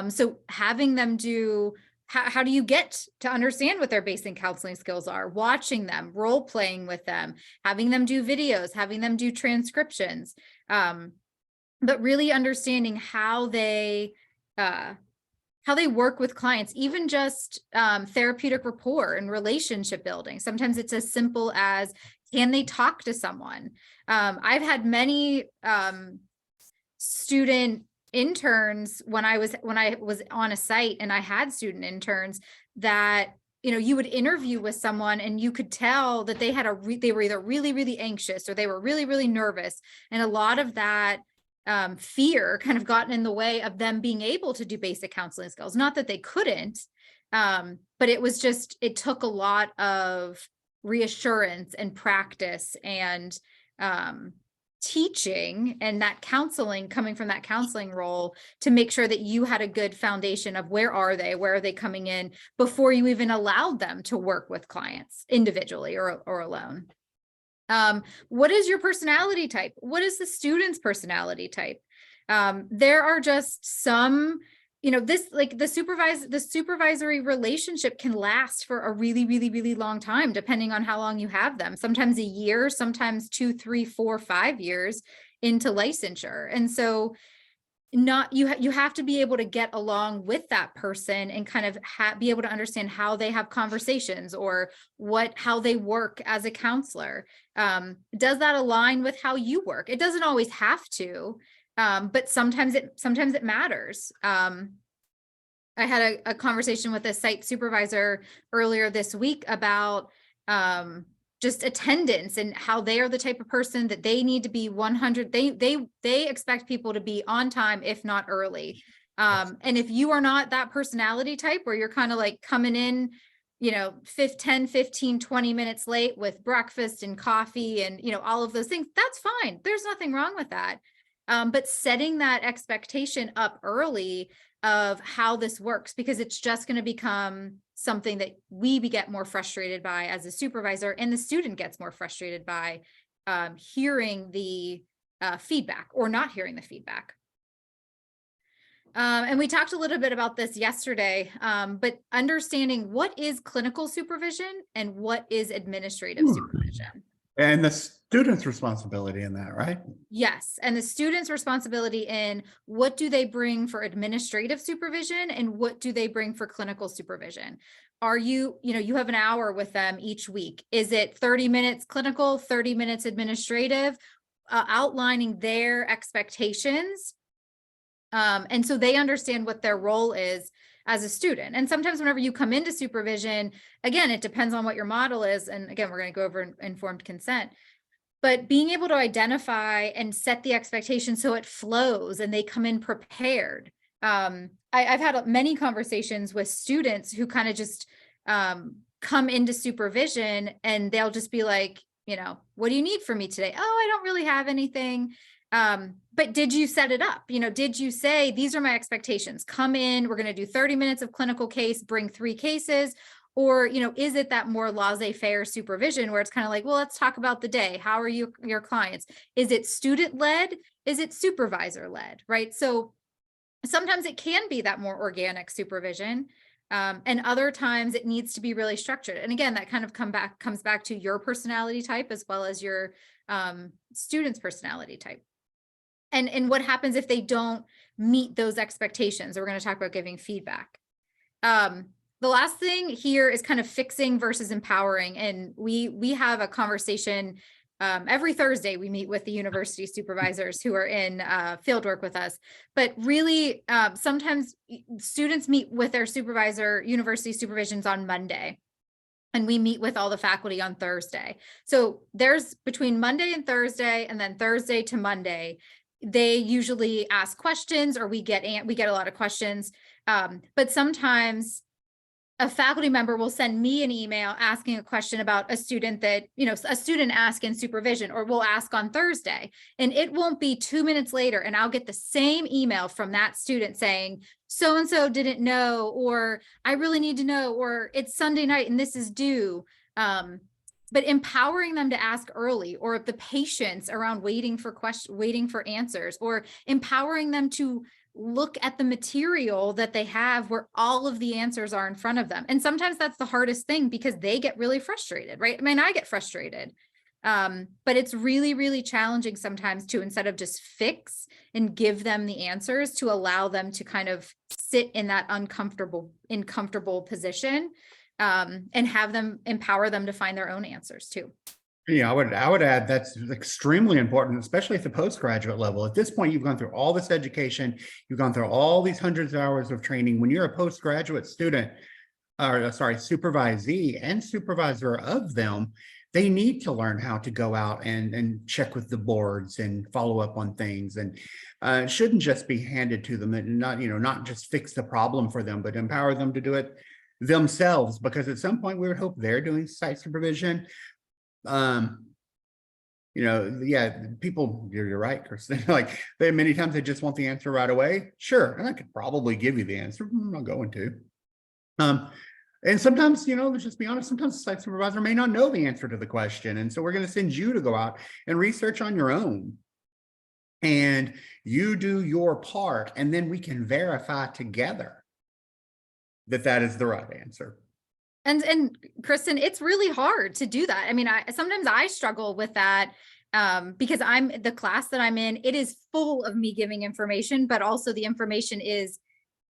So having them do, how do you get to understand what their basic counseling skills are? Watching them, role playing with them, having them do videos, having them do transcriptions, but really understanding how they work with clients, even just therapeutic rapport and relationship building. Sometimes it's as simple as, can they talk to someone? I've had many student interns when I was on a site, and I had student interns that, you would interview with someone and you could tell that they were either really, really anxious, or they were really, really nervous. And a lot of that fear kind of gotten in the way of them being able to do basic counseling skills. Not that they couldn't, but it took a lot of reassurance and practice and teaching, and that counseling, coming from that counseling role, to make sure that you had a good foundation of where are they coming in, before you even allowed them to work with clients individually or alone. What is your personality type? What is the student's personality type? There are just some, the supervisory relationship can last for a really, really, really long time, depending on how long you have them. Sometimes a year, sometimes 2, 3, 4, 5 years into licensure. And so you have to be able to get along with that person and kind of be able to understand how they have conversations, or how they work as a counselor. Does that align with how you work? It doesn't always have to, but sometimes it matters. I had a conversation with a site supervisor earlier this week about just attendance and how they are the type of person that they need to be 100. They expect people to be on time, if not early. And if you are not that personality type where you're kind of like coming in, 10, 15, 20 minutes late with breakfast and coffee and, all of those things, that's fine. There's nothing wrong with that. But setting that expectation up early of how this works, because it's just going to become something that we get more frustrated by as a supervisor, and the student gets more frustrated by hearing the feedback or not hearing the feedback. And we talked a little bit about this yesterday, but understanding what is clinical supervision and what is administrative supervision. And the student's responsibility in that, right? Yes. And the student's responsibility in what do they bring for administrative supervision and what do they bring for clinical supervision? Are you have an hour with them each week. Is it 30 minutes clinical, 30 minutes administrative, outlining their expectations? And so they understand what their role is as a student. And sometimes whenever you come into supervision, again, it depends on what your model is. And again, we're going to go over informed consent, but being able to identify and set the expectation so it flows and they come in prepared. I've had many conversations with students who kind of just come into supervision and they'll just be like, what do you need from me today? Oh, I don't really have anything. But did you set it up? Did you say, these are my expectations, come in, we're going to do 30 minutes of clinical case, bring 3 cases, or, is it that more laissez-faire supervision where it's kind of like, well, let's talk about the day. How are your clients? Is it student led? Is it supervisor led? Right. So sometimes it can be that more organic supervision. And other times it needs to be really structured. And again, that kind of comes back to your personality type as well as your student's personality type. And what happens if they don't meet those expectations? We're going to talk about giving feedback. The last thing here is kind of fixing versus empowering. And we have a conversation every Thursday. We meet with the university supervisors who are in fieldwork with us. But really, sometimes students meet with their university supervisions on Monday. And we meet with all the faculty on Thursday. So there's between Monday and Thursday, and then Thursday to Monday, they usually ask questions, or we get a lot of questions. But sometimes a faculty member will send me an email asking a question about a student that, a student asked in supervision, or will ask on Thursday. And it won't be 2 minutes later, and I'll get the same email from that student saying, so-and-so didn't know, or I really need to know, or it's Sunday night and this is due. But empowering them to ask early, or the patience around waiting for answers, or empowering them to look at the material that they have where all of the answers are in front of them. And sometimes that's the hardest thing because they get really frustrated, right? I mean, I get frustrated. But it's really, really challenging sometimes to, instead of just fix and give them the answers, to allow them to kind of sit in that uncomfortable position. And have them empower them to find their own answers too. Yeah, I would add that's extremely important, especially at the postgraduate level. At this point, you've gone through all this education, you've gone through all these hundreds of hours of training. When you're a postgraduate student, supervisee and supervisor of them, they need to learn how to go out and check with the boards and follow up on things. And it shouldn't just be handed to them, and not just fix the problem for them, but empower them to do it themselves, because at some point we would hope they're doing site supervision. People, you're right, Kristen. Like, many times they just want the answer right away. Sure, and I could probably give you the answer. I'm not going to. And sometimes, let's just be honest, sometimes the site supervisor may not know the answer to the question. And so we're going to send you to go out and research on your own. And you do your part, and then we can verify together that is the right answer. And Kristen, it's really hard to do that. I mean, sometimes I struggle with that because the class that I'm in, it is full of me giving information, but also the information is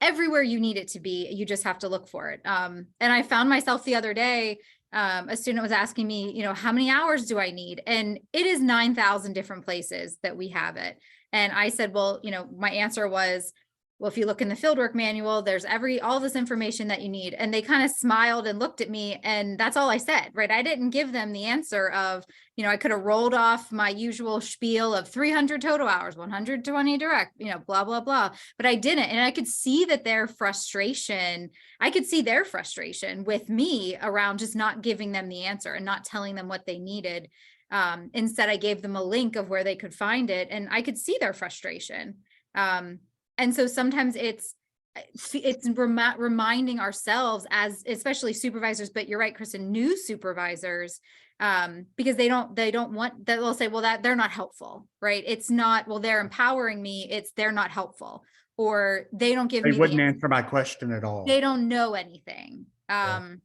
everywhere you need it to be. You just have to look for it. And I found myself the other day, a student was asking me, how many hours do I need? And it is 9,000 different places that we have it. And I said, well, my answer was, well, if you look in the fieldwork manual, there's all this information that you need. And they kind of smiled and looked at me, and that's all I said, right? I didn't give them the answer of, you know, I could have rolled off my usual spiel of 300 total hours, 120 direct, you know, blah, blah, blah. But I didn't. And I could see that their frustration with me around just not giving them the answer and not telling them what they needed. Instead, I gave them a link of where they could find it, and I could see their frustration. And so sometimes it's reminding ourselves, as especially supervisors, but you're right, Kristen, new supervisors, because they don't want that. They'll say, well, that they're not helpful, right? It's not, well, they're empowering me. It's they're not helpful, or they don't give me They wouldn't answer my question at all. they don't know anything. Yeah.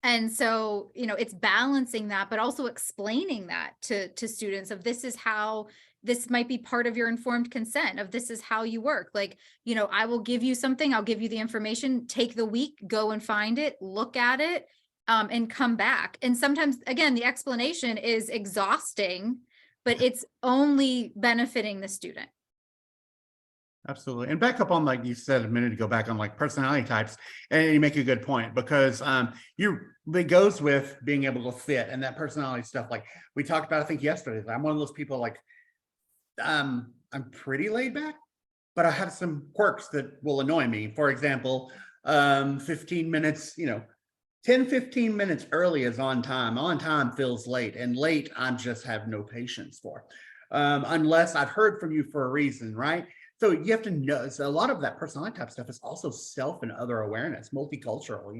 And so, you know, it's balancing that, but also explaining that to students of this is how this might be part of your informed consent of this is how you work. Like, you know, I will give you something, I'll give you the information, take the week, go and find it, look at it, and come back. And sometimes, again, the explanation is exhausting, but it's only benefiting the student. Absolutely. And back up on, like you said a minute ago, back on like personality types, and you make a good point, because it goes with being able to fit and that personality stuff. Like we talked about, I think yesterday, I'm one of those people like, I'm pretty laid back, but I have some quirks that will annoy me. For example, 15 minutes, 10, 15 minutes early is on time. On time feels late, and late I just have no patience for, unless I've heard from you for a reason, right? So you have to know, so a lot of that personality type stuff is also self and other awareness, multicultural,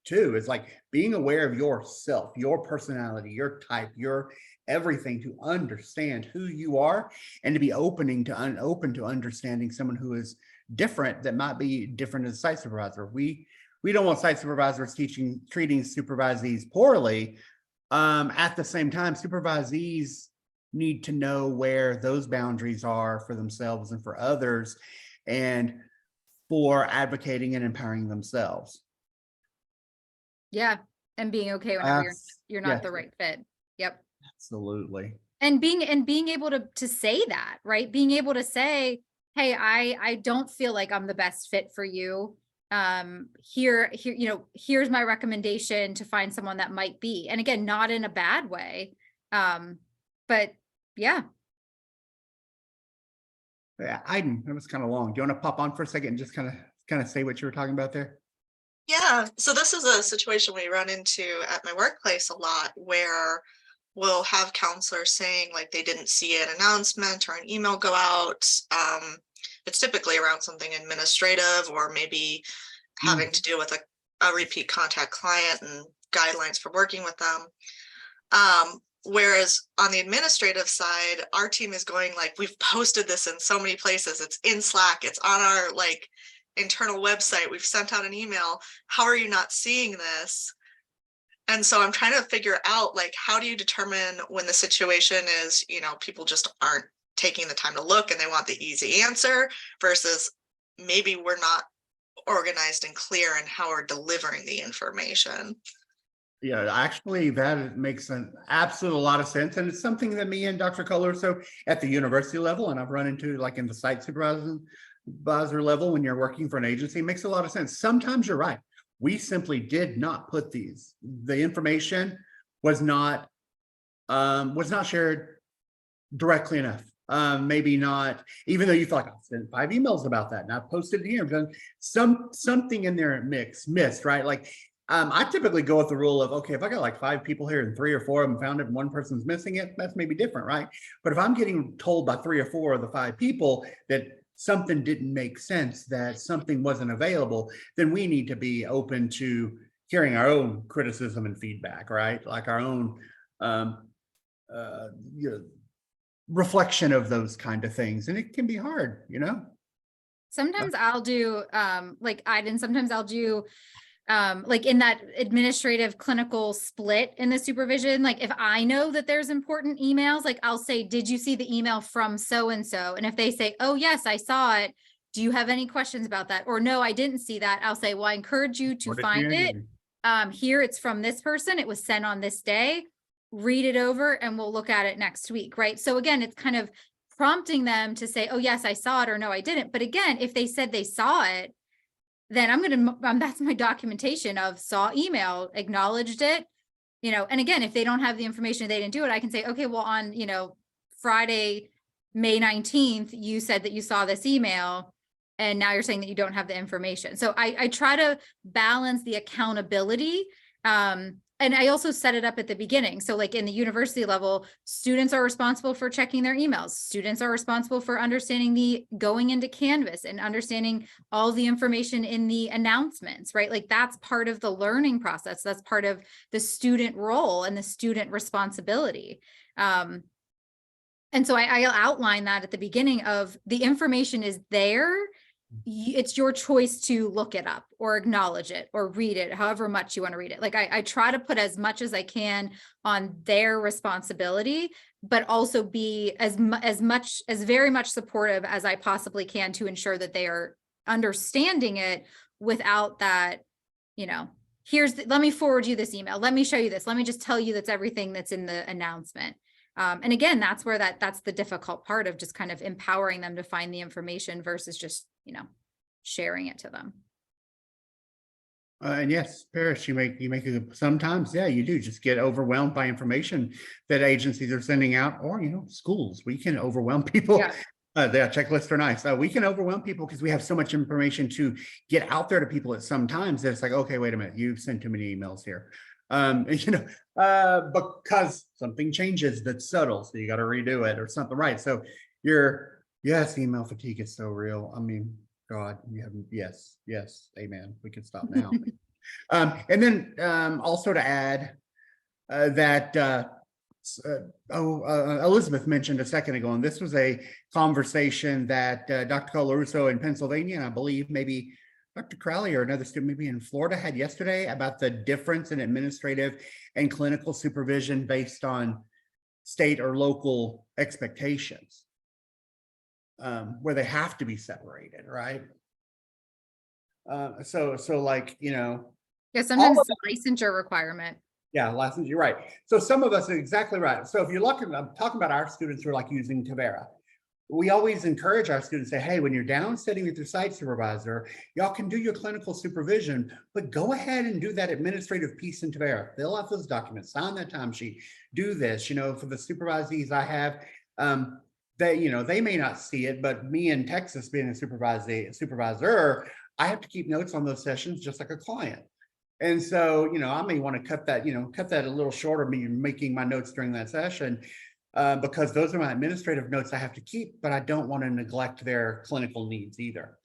too. It's like being aware of yourself, your personality, your type, your everything, to understand who you are and to be open to understanding someone who is different, that might be different as a site supervisor. We don't want site supervisors treating supervisees poorly. At the same time, supervisees need to know where those boundaries are for themselves and for others, and for advocating and empowering themselves. Yeah. And being okay whenever you're not the right fit. Yep. Absolutely. And being able to say that, right? Being able to say, hey, I don't feel like I'm the best fit for you. Here, here's my recommendation to find someone that might be. And again, not in a bad way. But yeah. Yeah, Aiden, that was kind of long. Do you want to pop on for a second and just kind of say what you were talking about there? Yeah, so this is a situation we run into at my workplace a lot, where we'll have counselors saying like they didn't see an announcement or an email go out. It's typically around something administrative, or maybe having to do with a repeat contact client and guidelines for working with them. Whereas on the administrative side, our team is going like, we've posted this in so many places. It's in Slack, it's on our internal website, we've sent out an email. How are you not seeing this? And so I'm trying to figure out how do you determine when the situation is, people just aren't taking the time to look and they want the easy answer, versus maybe we're not organized and clear in how we're delivering the information. Yeah, actually, that makes an absolute lot of sense. And it's something that me and Dr. Kohler, so at the university level, and I've run into in the site supervisor level, when you're working for an agency, it makes a lot of sense. Sometimes you're right. We simply did not put the information was not shared directly enough. Maybe not, even though you feel like I've sent 5 emails about that and I've posted it here, I've done something in there missed, right? I typically go with the rule of, okay, if I got 5 people here and 3 or 4 of them found it and 1 person's missing it, that's maybe different, right? But if I'm getting told by 3 or 4 of the 5 people that something didn't make sense, that something wasn't available, then we need to be open to hearing our own criticism and feedback, right? Like our own reflection of those kind of things. And it can be hard, Sometimes I'll do sometimes I'll do in that administrative clinical split in the supervision, if I know that there's important emails, I'll say, did you see the email from so-and-so? And if they say, oh yes, I saw it, do you have any questions about that? Or no, I didn't see that. I'll say, well, I encourage you to find it. Here it's from this person. It was sent on this day. Read it over and we'll look at it next week. Right. So again, it's kind of prompting them to say, oh, yes, I saw it, or no, I didn't. But again, if they said they saw it, then I'm going to, that's my documentation of saw email, acknowledged it, you know, and again, if they don't have the information, they didn't do it, I can say, okay, well, on, you know, Friday, May 19th, you said that you saw this email, and now you're saying that you don't have the information. So I try to balance the accountability. And I also set it up at the beginning. So like in the university level, students are responsible for checking their emails. Students are responsible for understanding the going into Canvas and understanding all the information in the announcements, right? Like that's part of the learning process. That's part of the student role and the student responsibility. And so I'll outline that at the beginning of the information is there. It's your choice to look it up or acknowledge it or read it, however much you want to read it. Like I try to put as much as I can on their responsibility, but also be as very much supportive as I possibly can to ensure that they are understanding it without that, you know, let me forward you this email. Let me show you this. Let me just tell you that's everything that's in the announcement. And again, that's where that's the difficult part of just kind of empowering them to find the information versus just, you know, sharing it to them. And yes, Paris, sometimes, yeah, you do just get overwhelmed by information that agencies are sending out, or, you know, schools. We can overwhelm people. Yeah. The checklists are nice. We can overwhelm people because we have so much information to get out there to people at some times that it's like, okay, wait a minute, you've sent too many emails here. You know, because something changes that's subtle, so you got to redo it or something, right? So yes, email fatigue is so real. I mean, God, yes, amen. We can stop now. And then also to add that Elizabeth mentioned a second ago, and this was a conversation that Dr. Colarusso in Pennsylvania, and I believe maybe Dr. Crowley or another student maybe in Florida had yesterday, about the difference in administrative and clinical supervision based on state or local expectations, where they have to be separated, right? So like, you know. Yeah, sometimes it's a licensure requirement. Yeah, license, you're right. So some of us are exactly right. So if you're looking, I'm talking about our students who are like using Tavera. We always encourage our students, say, hey, when you're down sitting with your site supervisor, y'all can do your clinical supervision, but go ahead and do that administrative piece in Tavera. Fill out those documents, sign that timesheet, do this. You know, for the supervisees I have, you know, they may not see it, but me in Texas being a supervisor, I have to keep notes on those sessions just like a client. And so, you know, I may want to cut that a little shorter, me making my notes during that session, because those are my administrative notes I have to keep, but I don't want to neglect their clinical needs either.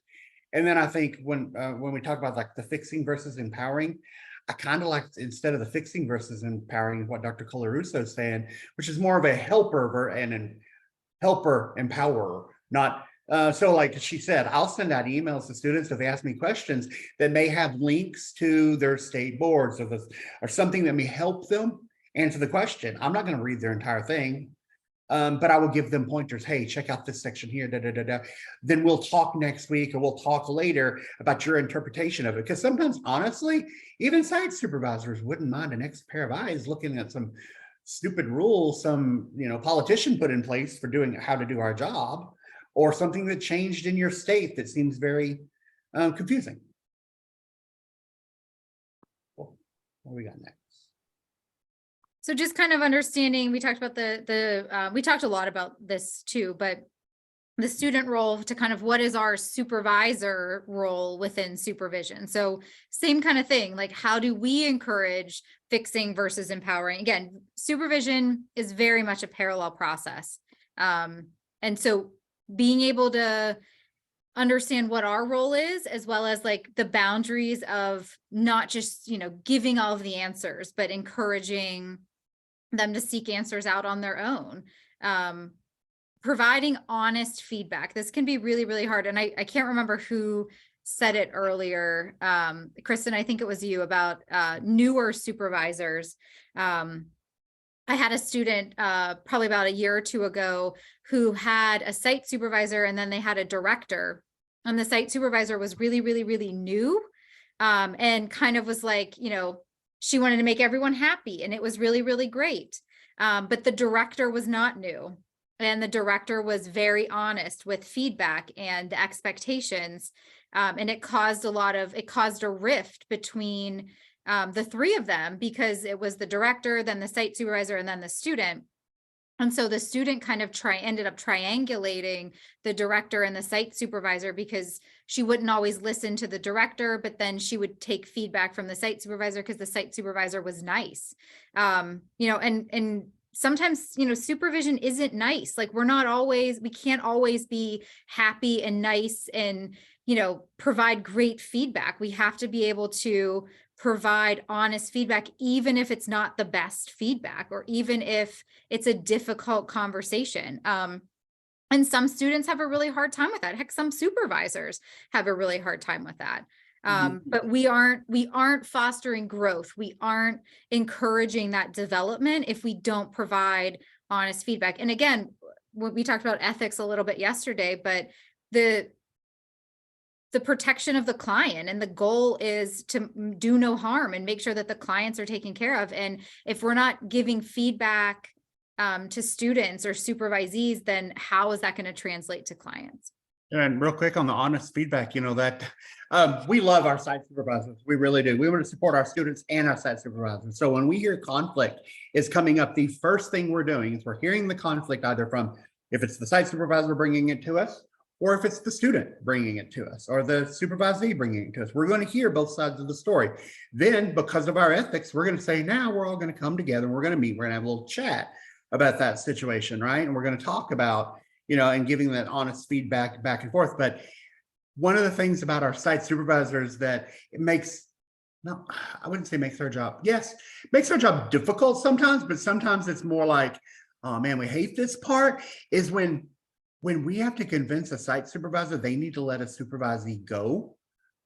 And then I think when we talk about like the fixing versus empowering, I kind of like, instead of the fixing versus empowering, what Dr. Colarusso is saying, which is more of a helper and an helper empowerer, not so like she said, I'll send out emails to students if they ask me questions that may have links to their state boards or something that may help them answer the question. I'm not going to read their entire thing, but I will give them pointers. Hey, check out this section here. Then we'll talk next week, or we'll talk later about your interpretation of it. Because sometimes, honestly, even site supervisors wouldn't mind an extra pair of eyes looking at some stupid rule some, you know, politician put in place for doing how to do our job, or something that changed in your state that seems very confusing. Well, what do we got next? So just kind of understanding, we talked about we talked a lot about this too, but the student role to kind of what is our supervisor role within supervision. So same kind of thing, like how do we encourage fixing versus empowering? Again, supervision is very much a parallel process. And so being able to understand what our role is, as well as like the boundaries of not just, you know, giving all of the answers, but encouraging them to seek answers out on their own. Providing honest feedback. This can be really, really hard. And I can't remember who said it earlier. Kristen, I think it was you, about newer supervisors. I had a student probably about a year or two ago who had a site supervisor, and then they had a director, and the site supervisor was really, really, really new, and kind of was like, you know, she wanted to make everyone happy, and it was really, really great. But the director was not new. And the director was very honest with feedback and the expectations. And it caused a rift between the three of them, because it was the director, then the site supervisor, and then the student. And so the student kind of ended up triangulating the director and the site supervisor, because she wouldn't always listen to the director, but then she would take feedback from the site supervisor because the site supervisor was nice. And sometimes, supervision isn't nice. Like, we can't always be happy and nice and, provide great feedback. We have to be able to provide honest feedback, even if it's not the best feedback, or even if it's a difficult conversation. And some students have a really hard time with that. Heck, some supervisors have a really hard time with that. But we aren't fostering growth. We aren't encouraging that development if we don't provide honest feedback. And again, we talked about ethics a little bit yesterday, but the protection of the client, and the goal is to do no harm and make sure that the clients are taken care of. And if we're not giving feedback to students or supervisees, then how is that going to translate to clients? And real quick on the honest feedback, that we love our site supervisors. We really do. We want to support our students and our site supervisors. So when we hear conflict is coming up, the first thing we're doing is we're hearing the conflict either from, if it's the site supervisor bringing it to us, or if it's the student bringing it to us, or the supervisee bringing it to us. We're going to hear both sides of the story. Then, because of our ethics, we're going to say, now we're all going to come together, we're going to meet, we're going to have a little chat about that situation, right? And we're going to talk about, and giving that honest feedback back and forth. But one of the things about our site supervisors that it makes, no, I wouldn't say makes our job. Yes, makes our job difficult sometimes, but sometimes it's more like, oh man, we hate this part, is when we have to convince a site supervisor they need to let a supervisee go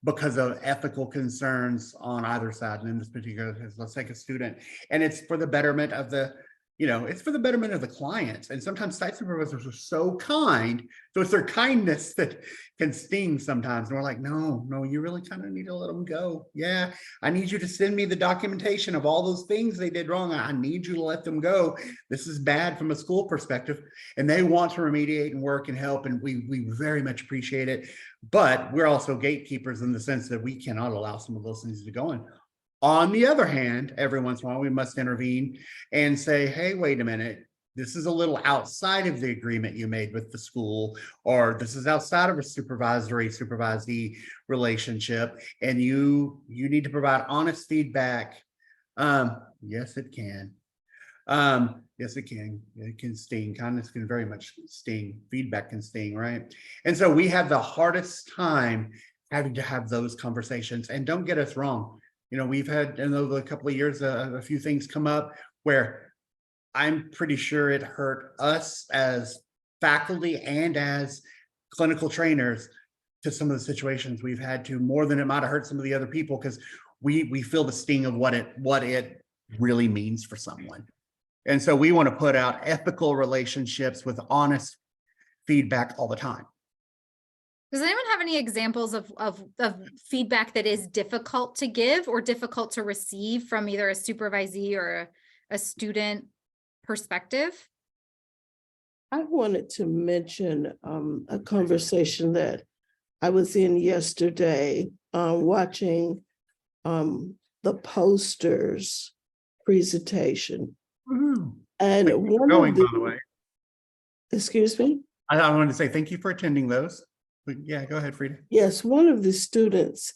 because of ethical concerns on either side. And in this particular case, let's take a student, and it's for the betterment of the, it's for the betterment of the client. And sometimes site supervisors are so kind. So it's their kindness that can sting sometimes. And we're like, no, you really kind of need to let them go. Yeah, I need you to send me the documentation of all those things they did wrong. I need you to let them go. This is bad from a school perspective. And they want to remediate and work and help. And we very much appreciate it. But we're also gatekeepers in the sense that we cannot allow some of those things to go on. On the other hand, every once in a while, we must intervene and say, hey, wait a minute, this is a little outside of the agreement you made with the school, or this is outside of a supervisee relationship, and you need to provide honest feedback. Yes, it can. Yes, it can. It can sting. Kindness can very much sting. Feedback can sting, right? And so we have the hardest time having to have those conversations. And don't get us wrong. We've had in over a couple of years, a few things come up where I'm pretty sure it hurt us as faculty and as clinical trainers to some of the situations we've had to, more than it might have hurt some of the other people, because we feel the sting of what it really means for someone. And so we want to put out ethical relationships with honest feedback all the time. Does anyone have any examples of feedback that is difficult to give or difficult to receive from either a supervisee or a student perspective? I wanted to mention a conversation that I was in yesterday, watching the posters presentation. Woo-hoo. And one Going, of the, by the way. Excuse me? I wanted to say thank you for attending those. But yeah, go ahead, Frida. Yes, one of the students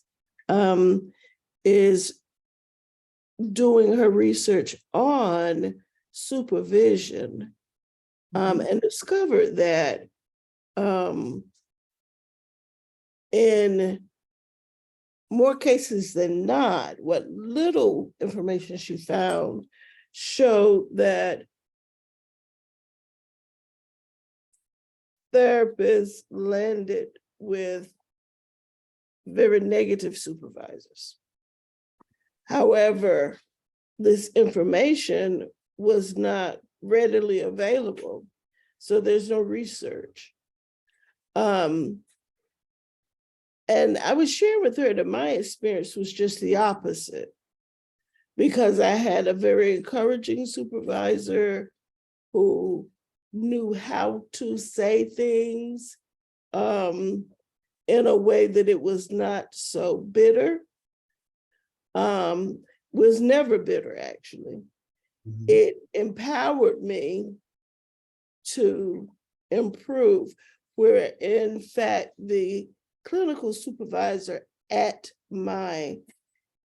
is doing her research on supervision and discovered that in more cases than not, what little information she found showed that therapists landed with very negative supervisors. However, this information was not readily available, so there's no research. And I was sharing with her that my experience was just the opposite, because I had a very encouraging supervisor who knew how to say things in a way that it was not so bitter. Was never bitter, actually. Mhm. It empowered me to improve, where in fact the clinical supervisor at my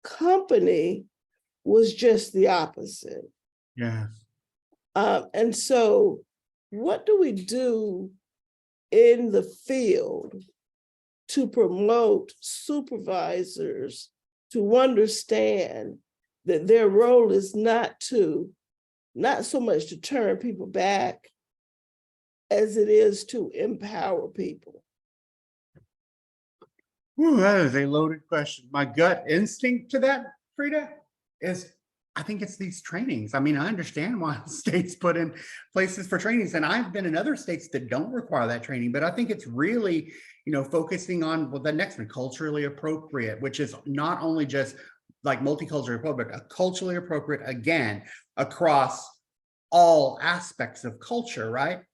company was just the opposite. Yeah. And so what do we do in the field to promote supervisors to understand that their role is not so much to turn people back as it is to empower people? Ooh, that is a loaded question. My gut instinct to that, Frida, is I think it's these trainings. I mean, I understand why states put in places for trainings, and I've been in other states that don't require that training, but I think it's really, focusing on the next one, culturally appropriate, which is not only just like multicultural appropriate, a culturally appropriate, again, across all aspects of culture, right?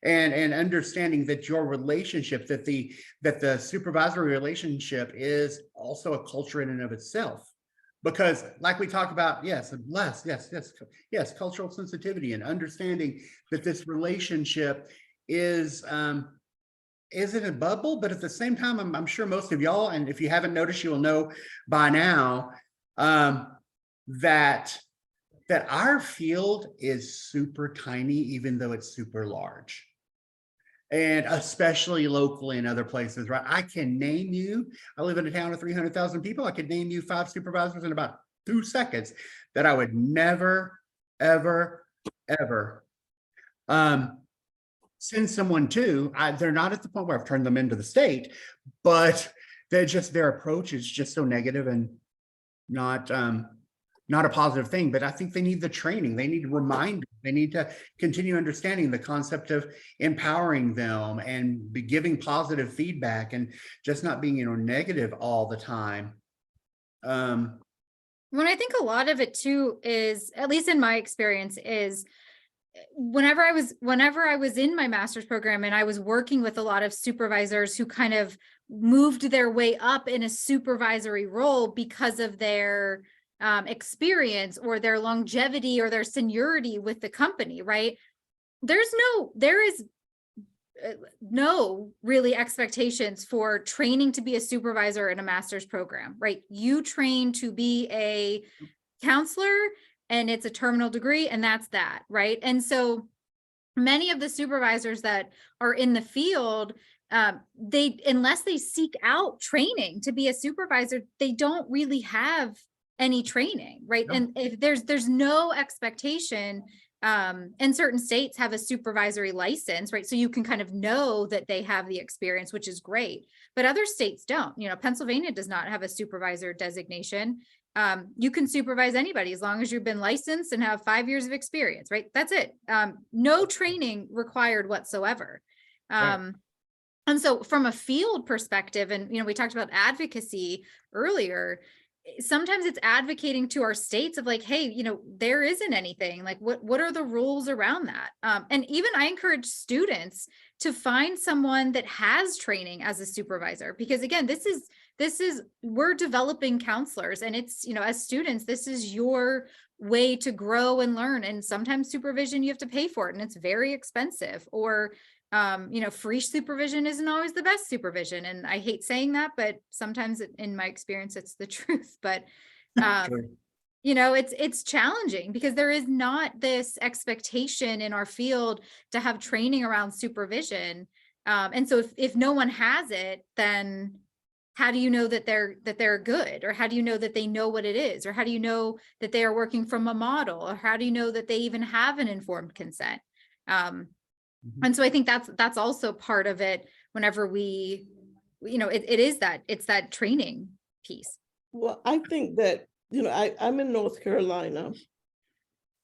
And understanding that your relationship, that the supervisory relationship is also a culture in and of itself. Because like we talked about, yes, cultural sensitivity and understanding that this relationship is in a bubble, but at the same time, I'm sure most of y'all, and if you haven't noticed, you will know by now, that our field is super tiny, even though it's super large. And especially locally in other places, right? I can name you, I live in a town of 300,000 people. I could name you 5 supervisors in about 2 seconds that I would never, ever, ever send someone to. They're not at the point where I've turned them into the state, but their approach is just so negative and not a positive thing. But I think they need the training. They need reminders. They need to continue understanding the concept of empowering them and be giving positive feedback and just not being, negative all the time. When I think a lot of it too is, at least in my experience, is whenever I was in my master's program and I was working with a lot of supervisors who kind of moved their way up in a supervisory role because of their experience or their longevity or their seniority with the company, right? There is no really expectations for training to be a supervisor in a master's program, right? You train to be a counselor and it's a terminal degree and that's that, right? And so many of the supervisors that are in the field, unless they seek out training to be a supervisor, they don't really have any training, right? No. And if there's no expectation, and certain states have a supervisory license, right? So you can kind of know that they have the experience, which is great, but other states don't. Pennsylvania does not have a supervisor designation. You can supervise anybody as long as you've been licensed and have 5 years of experience, right? That's it. No training required whatsoever. Right. And so from a field perspective, and, we talked about advocacy earlier, sometimes it's advocating to our states of like, hey, there isn't anything, like what are the rules around that? And even I encourage students to find someone that has training as a supervisor, because again, this is we're developing counselors, and it's, as students, this is your way to grow and learn. And sometimes supervision, you have to pay for it and it's very expensive, or free supervision isn't always the best supervision. And I hate saying that, but sometimes in my experience, it's the truth. But, True. it's challenging because there is not this expectation in our field to have training around supervision. And so if no one has it, then how do you know that they're good? Or how do you know that they know what it is? Or how do you know that they are working from a model? Or how do you know that they even have an informed consent? And so I think that's also part of it whenever we, it's that training piece. Well, I think that, I'm in North Carolina.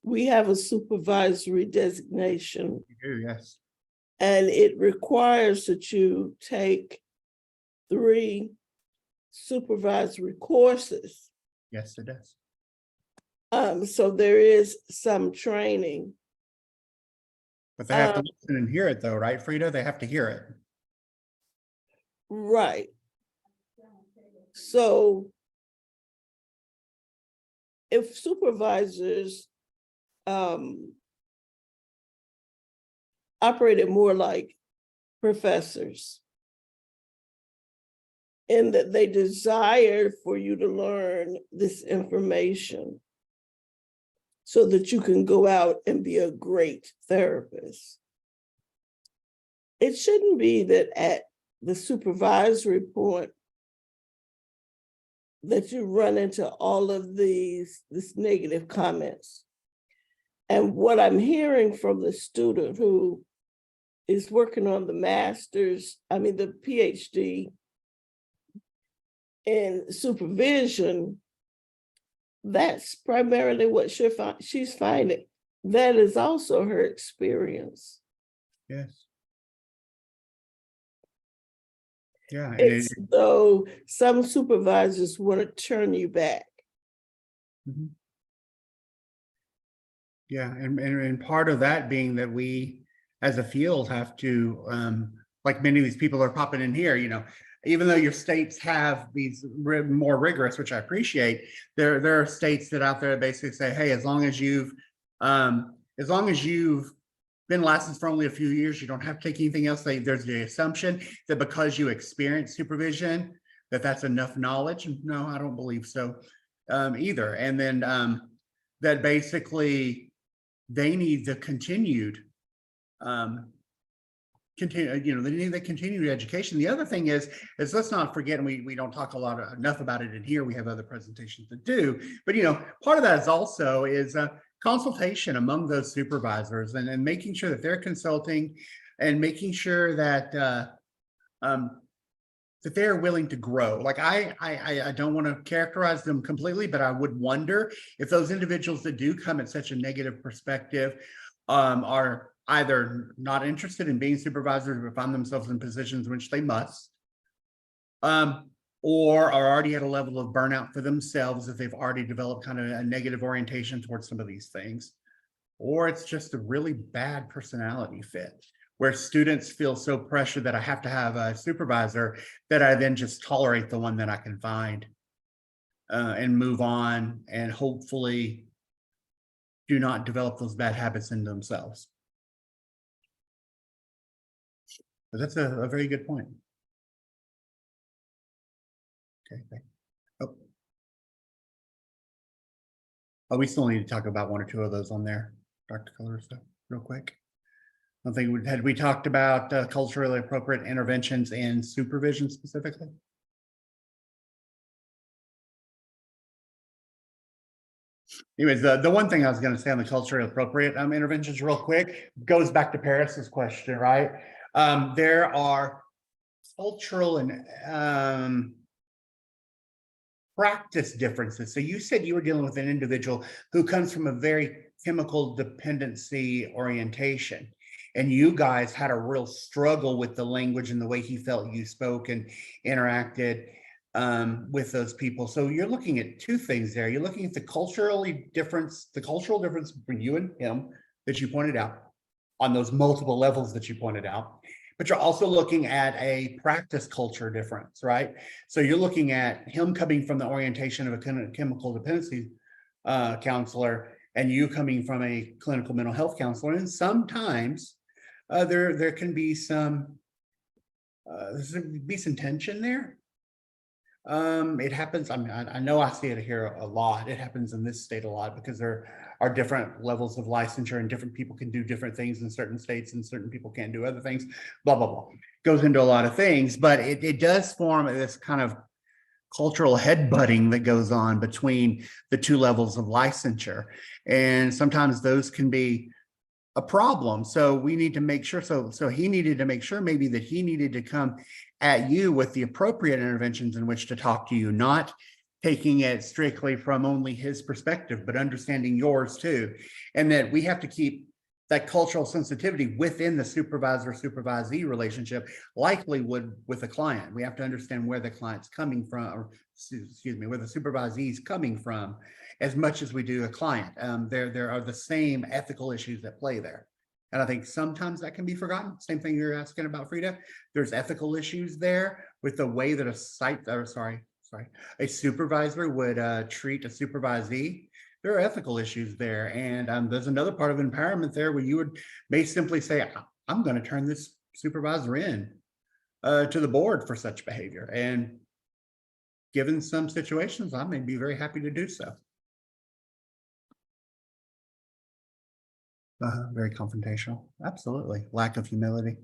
We have a supervisory designation, You do, yes. and it requires that you take 3 supervisory courses. Yes, it does. So there is some training. But they have to listen and hear it though, right, Frida? They have to hear it. Right. So if supervisors operated more like professors, and that they desire for you to learn this information so that you can go out and be a great therapist. It shouldn't be that at the supervisory point that you run into all of this negative comments. And what I'm hearing from the student who is working on the the PhD in supervision, that's primarily what she's finding. That is also her experience. Yes. Yeah. and It's though some supervisors want to turn you back. Mhm. Yeah, and part of that being that we, as a field, have to, like many of these people are popping in here, even though your states have these more rigorous, which I appreciate, there are states that out there basically say, hey, as long as you've been licensed for only a few years, you don't have to take anything else. There's the assumption that because you experience supervision, that's enough knowledge. No, I don't believe so either. And then that basically they need the continued they need the continued education. The other thing is let's not forget, and we don't talk enough about it in here. We have other presentations that do, but part of that is consultation among those supervisors and making sure that they're consulting and making sure that that they're willing to grow. Like I don't want to characterize them completely, but I would wonder if those individuals that do come at such a negative perspective are either not interested in being supervisors or find themselves in positions in which they must, or are already at a level of burnout for themselves if they've already developed kind of a negative orientation towards some of these things, or it's just a really bad personality fit where students feel so pressured that I have to have a supervisor that I then just tolerate the one that I can find and move on and hopefully do not develop those bad habits in themselves. But that's a very good point. Okay. Oh, we still need to talk about one or two of those on there, Dr. Color stuff, real quick. I think had we talked about culturally appropriate interventions in supervision specifically? Anyways, the one thing I was going to say on the culturally appropriate interventions real quick goes back to Paris's question, right? There are cultural and practice differences. So you said you were dealing with an individual who comes from a very chemical dependency orientation. And you guys had a real struggle with the language and the way he felt you spoke and interacted with those people. So you're looking at two things there. You're looking at the cultural difference between you and him that you pointed out on those multiple levels that you pointed out. But you're also looking at a practice culture difference, right? So you're looking at him coming from the orientation of a chemical dependency counselor and you coming from a clinical mental health counselor. And sometimes there can be some tension there. It happens. I mean, I know I see it here a lot. It happens in this state a lot because there are different levels of licensure and different people can do different things in certain states and certain people can't do other things, blah, blah, blah. Goes into a lot of things, but it does form this kind of cultural headbutting that goes on between the two levels of licensure. And sometimes those can be a problem. So we need to make sure, so he needed to make sure maybe that he needed to come at you with the appropriate interventions in which to talk to you, not taking it strictly from only his perspective, but understanding yours too. And that we have to keep that cultural sensitivity within the supervisor-supervisee relationship, like we would with a client. We have to understand where the client's coming from, or excuse me, where the supervisee is coming from, as much as we do a client. There are the same ethical issues that play there. And I think sometimes that can be forgotten. Same thing you're asking about, Frida. There's ethical issues there with the way that a supervisor would treat a supervisee. There are ethical issues there. And there's another part of empowerment there where you may simply say, I'm going to turn this supervisor in to the board for such behavior. And given some situations, I may be very happy to do so. Very confrontational. Absolutely. Lack of humility.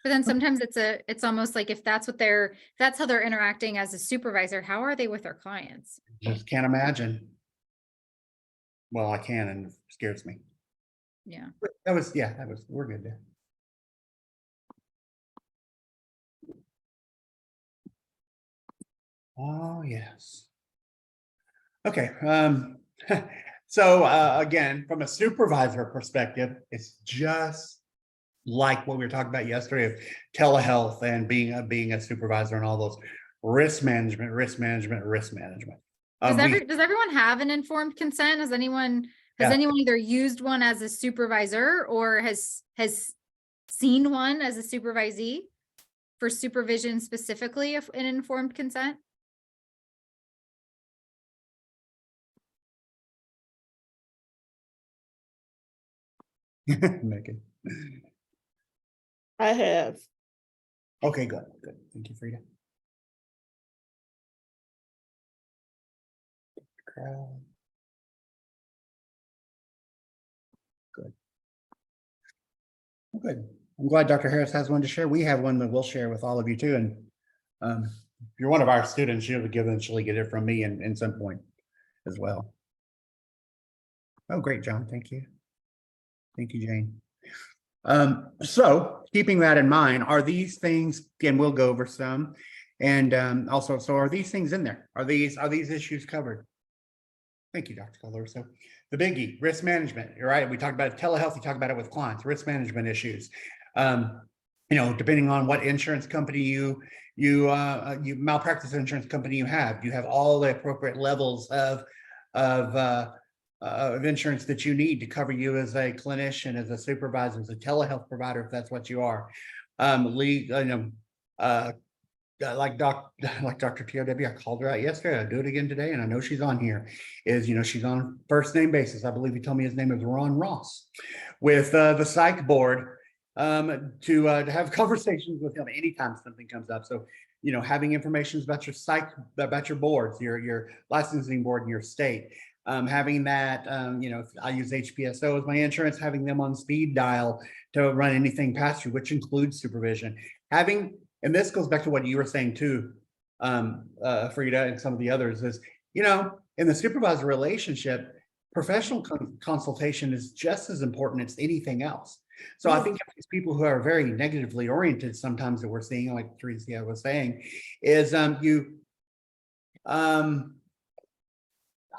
But then sometimes it's almost like if that's how they're interacting as a supervisor, how are they with their clients? Just can't imagine. Well, I can, and it scares me. Yeah. We're good there. Oh, yes. Okay. So again, from a supervisor perspective, it's just like what we were talking about yesterday of telehealth and being a supervisor and all those risk management. Does everyone have an informed consent? Has anyone either used one as a supervisor or has seen one as a supervisee for supervision specifically of an informed consent? Megan. I have. Okay, good. Thank you, Frida. Good. Good. I'm glad Dr. Harris has one to share. We have one that we'll share with all of you too. And if you're one of our students, you'll eventually get it from me in some point as well. Oh, great, John. Thank you. Thank you, Jane. So keeping that in mind, are these things, and we'll go over some, and also, so are these things in there? Are these issues covered? Thank you, Dr. Color. So the biggie, risk management, you're right. We talked about telehealth, you talk about it with clients, risk management issues. Depending on what insurance company you malpractice insurance company you have all the appropriate levels of insurance that you need to cover you as a clinician, as a supervisor, as a telehealth provider, if that's what you are. Like Dr. TOW, I called her out yesterday. I do it again today, and I know she's on here. She's on first name basis. I believe he told me his name is Ron Ross with the psych board to have conversations with him anytime something comes up. So having information about your about your boards, your licensing board in your state. Having that, if I use HPSO as my insurance, having them on speed dial to run anything past you, which includes supervision. And this goes back to what you were saying too, Frida, and some of the others is, in the supervisor relationship, professional consultation is just as important as anything else. So I think these people who are very negatively oriented sometimes that we're seeing, like Teresa was saying, is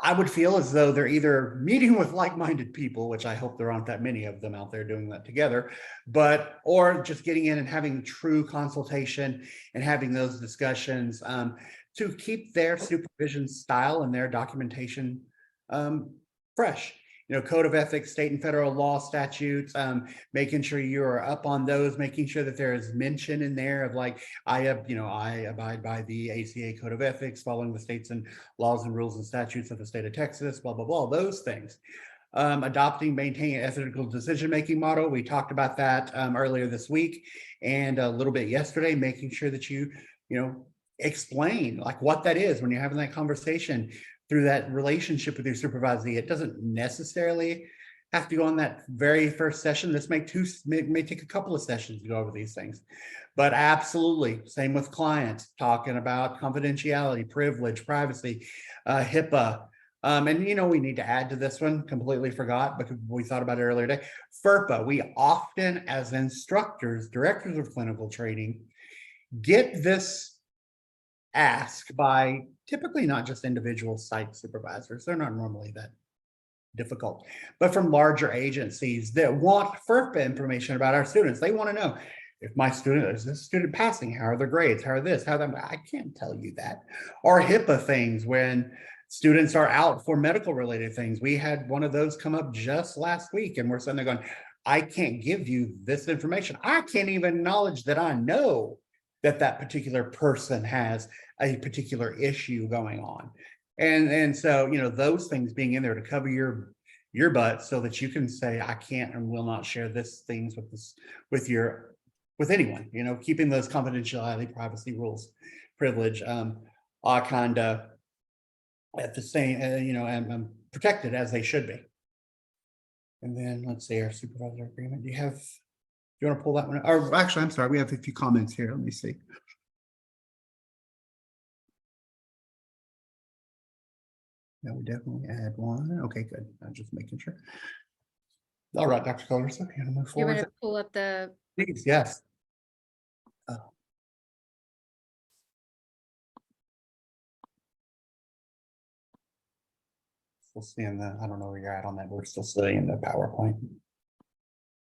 I would feel as though they're either meeting with like-minded people, which I hope there aren't that many of them out there doing that together, or just getting in and having true consultation and having those discussions to keep their supervision style and their documentation fresh. Code of ethics, state and federal law statutes, making sure you're up on those, making sure that there is mention in there of like, I abide by the ACA code of ethics, following the states and laws and rules and statutes of the state of Texas, blah, blah, blah, those things. Adopting, maintaining an ethical decision-making model. We talked about that earlier this week and a little bit yesterday, making sure that you explain like what that is when you're having that conversation through that relationship with your supervisee. It doesn't necessarily have to go on that very first session. This may take a couple of sessions to go over these things, but absolutely same with clients, talking about confidentiality, privilege, privacy, HIPAA. And we need to add to this one, completely forgot, because we thought about it earlier today, FERPA. We often, as instructors, directors of clinical training, get this asked by typically not just individual site supervisors. They're not normally that difficult, but from larger agencies that want FERPA information about our students. They want to know if is this student passing? How are their grades? How are this? I can't tell you that. Or HIPAA things when students are out for medical related things. We had one of those come up just last week, and we're sitting there going, I can't give you this information. I can't even acknowledge that I know that that particular person has a particular issue going on. And so, those things being in there to cover your butt so that you can say, I can't and will not share this things with anyone, keeping those confidentiality, privacy rules, privilege, are kind of at the same, and protected as they should be. And then let's see, our supervisor agreement. Do you want to pull that one? Or actually, I'm sorry, we have a few comments here. Let me see. Yeah, we definitely add one. Okay, good. I'm just making sure. All right, Dr. Colors, okay, I'm gonna move You're forward. gonna pull up the, Please, yes. Still seeing I don't know where you're at on that. We're still studying the PowerPoint.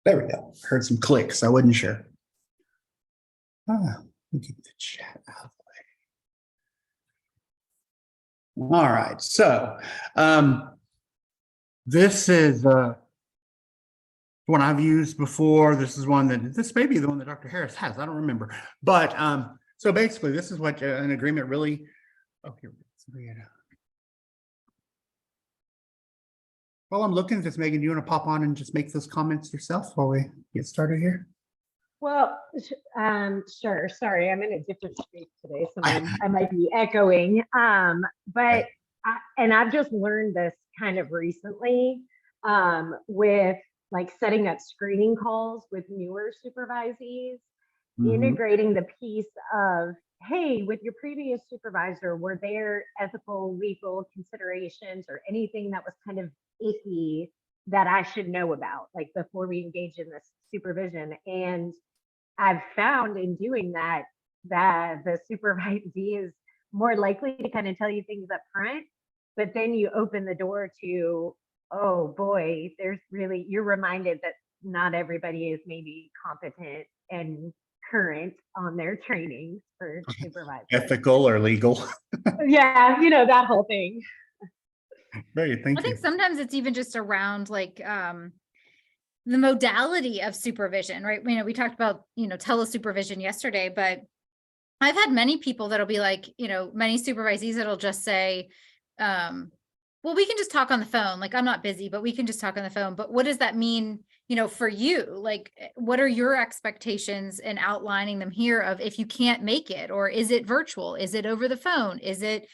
There we go. Heard some clicks. I wasn't sure. Let me get the chat out of the way. All right. So this is one I've used before. This is one that this may be the one that Dr. Harris has. I don't remember. But so basically, this is what an agreement really. Oh, here we go. While I'm looking at this, Megan, do you want to pop on and just make those comments yourself while we get started here? Well, sure. Sorry, I'm in a different space today, so I might be echoing. But I've just learned this kind of recently with like setting up screening calls with newer supervisees, integrating the piece of, hey, with your previous supervisor, were there ethical, legal considerations or anything that was kind of icky that I should know about, like before we engage in this supervision? And I've found in doing that, that the supervisee is more likely to kind of tell you things up front, but then you open the door to, oh boy, you're reminded that not everybody is maybe competent and current on their training for supervisors. Ethical or legal. Yeah, that whole thing. Great, thank I you. think sometimes it's even just around like the modality of supervision, right? We talked about, telesupervision yesterday, but I've had many people that'll be like, many supervisees that'll just say, well, we can just talk on the phone. Like, I'm not busy, but we can just talk on the phone. But what does that mean, for you? Like, what are your expectations in outlining them here of if you can't make it, or is it virtual? Is it over the phone? Is it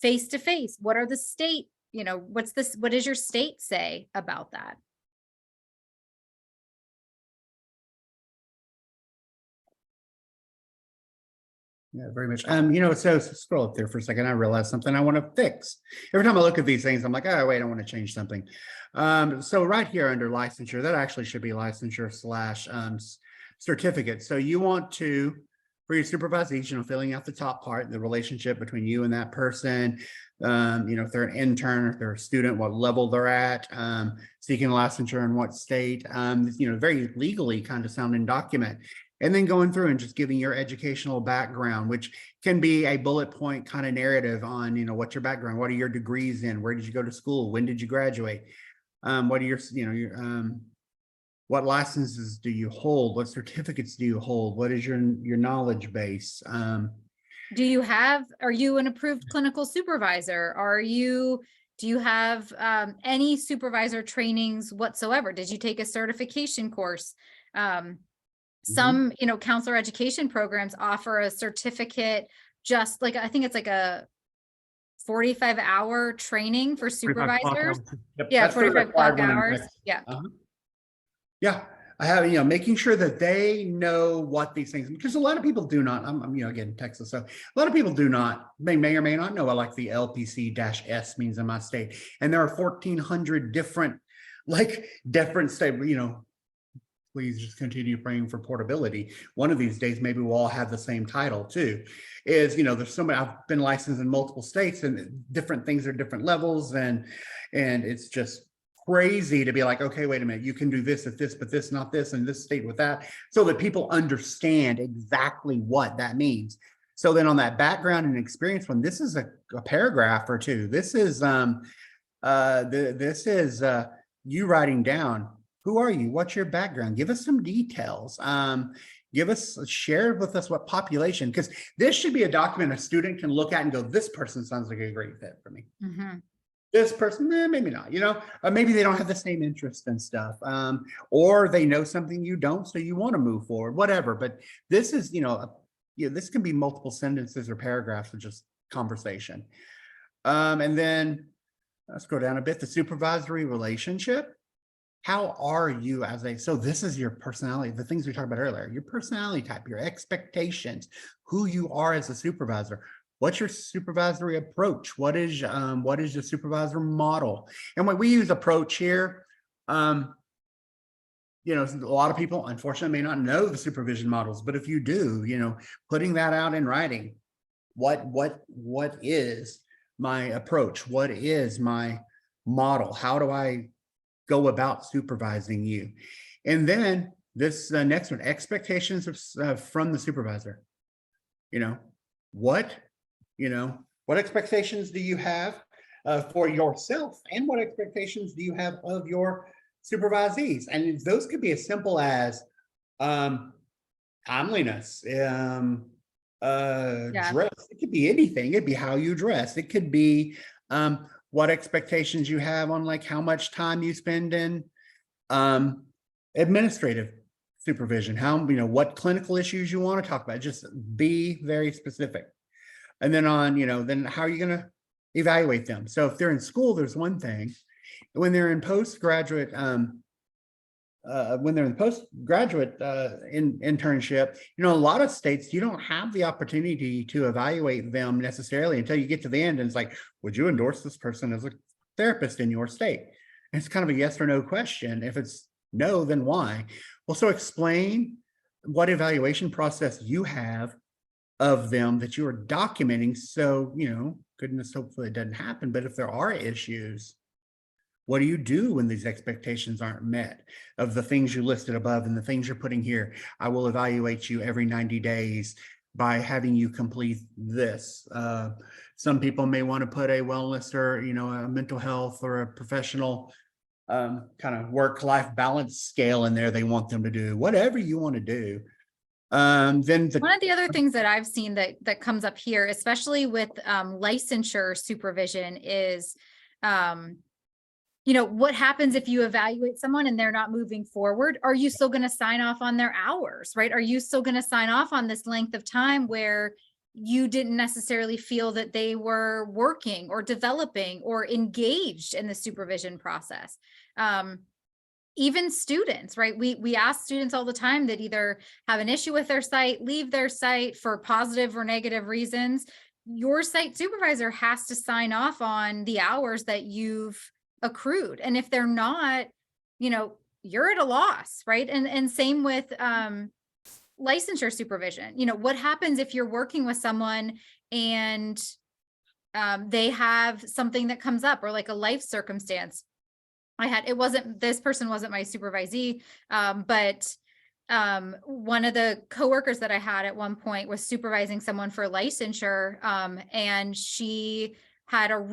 face to face? What are the state, what does your state say about that? Yeah, very much. So scroll up there for a second. I realized something I want to fix. Every time I look at these things, I'm like, oh, wait, I want to change something. So right here under licensure, that actually should be licensure / certificate. So you want to, for your supervisees, filling out the top part, the relationship between you and that person, if they're an intern, if they're a student, what level they're at, seeking licensure in what state, very legally kind of sounding document. And then going through and just giving your educational background, which can be a bullet point kind of narrative on, what's your background, what are your degrees in, where did you go to school, when did you graduate, what are your, what licenses do you hold, what certificates do you hold, what is your knowledge base? Are you an approved clinical supervisor? Do you have any supervisor trainings whatsoever? Did you take a certification course? Some, counselor education programs offer a certificate, just like, I think it's like a 45-hour training for supervisors. Yep, Yeah, that's the 45 required clock one in hours. Texas. Yeah. Yeah, I have, making sure that they know what these things, because a lot of people do not, I'm again, Texas. So a lot of people do not, they may or may not know what like the LPC-S means in my state. And there are 1,400 different state, please just continue praying for portability. One of these days, maybe we'll all have the same title too. There's so many, I've been licensed in multiple states and different things are different levels. And it's just crazy to be like, okay, wait a minute, you can do this at this, but this, not this, and this state with that, so that people understand exactly what that means. So then on that background and experience one, this is a paragraph or two. This is you writing down, who are you? What's your background? Give us some details. Share with us what population, because this should be a document a student can look at and go, this person sounds like a great fit for me. Mhm. This person, maybe not, maybe they don't have the same interest and stuff. Or they know something you don't, so you want to move forward, whatever. But this is, this can be multiple sentences or paragraphs of just conversation. And then let's go down a bit, the supervisory relationship. How are you so this is your personality, the things we talked about earlier, your personality type, your expectations, who you are as a supervisor. What's your supervisory approach? What is your supervisor model? And when we use approach here, a lot of people unfortunately may not know the supervision models, but if you do, putting that out in writing, what is my approach? What is my model? How do I go about supervising you? And then this next one, expectations from the supervisor. What expectations do you have for yourself, and what expectations do you have of your supervisees? And those could be as simple as timeliness, dress. It could be anything. It'd be how you dress. It could be what expectations you have on like how much time you spend in administrative supervision, what clinical issues you want to talk about. Just be very specific. And then then how are you going to evaluate them? So if they're in school, there's one thing. When they're in postgraduate internship, a lot of states, you don't have the opportunity to evaluate them necessarily until you get to the end. And it's like, would you endorse this person as a therapist in your state? And it's kind of a yes or no question. If it's no, then why? Well, so explain what evaluation process you have of them that you are documenting. So, goodness, hopefully it doesn't happen. But if there are issues, what do you do when these expectations aren't met of the things you listed above and the things you're putting here? I will evaluate you every 90 days by having you complete this. Some people may want to put a wellness or, a mental health or a professional kind of work-life balance scale in there. They want them to do whatever you want to do. Then one of the other things that I've seen that comes up here, especially with licensure supervision, is what happens if you evaluate someone and they're not moving forward? Are you still going to sign off on their hours, right? Are you still going to sign off on this length of time where you didn't necessarily feel that they were working or developing or engaged in the supervision process? Even students, right? We ask students all the time that either have an issue with their site, leave their site for positive or negative reasons. Your site supervisor has to sign off on the hours that you've accrued. And if they're not, you're at a loss, right? And same with licensure supervision. What happens if you're working with someone and they have something that comes up, or like a life circumstance? This person wasn't my supervisee, but one of the coworkers that I had at one point was supervising someone for licensure, and she had a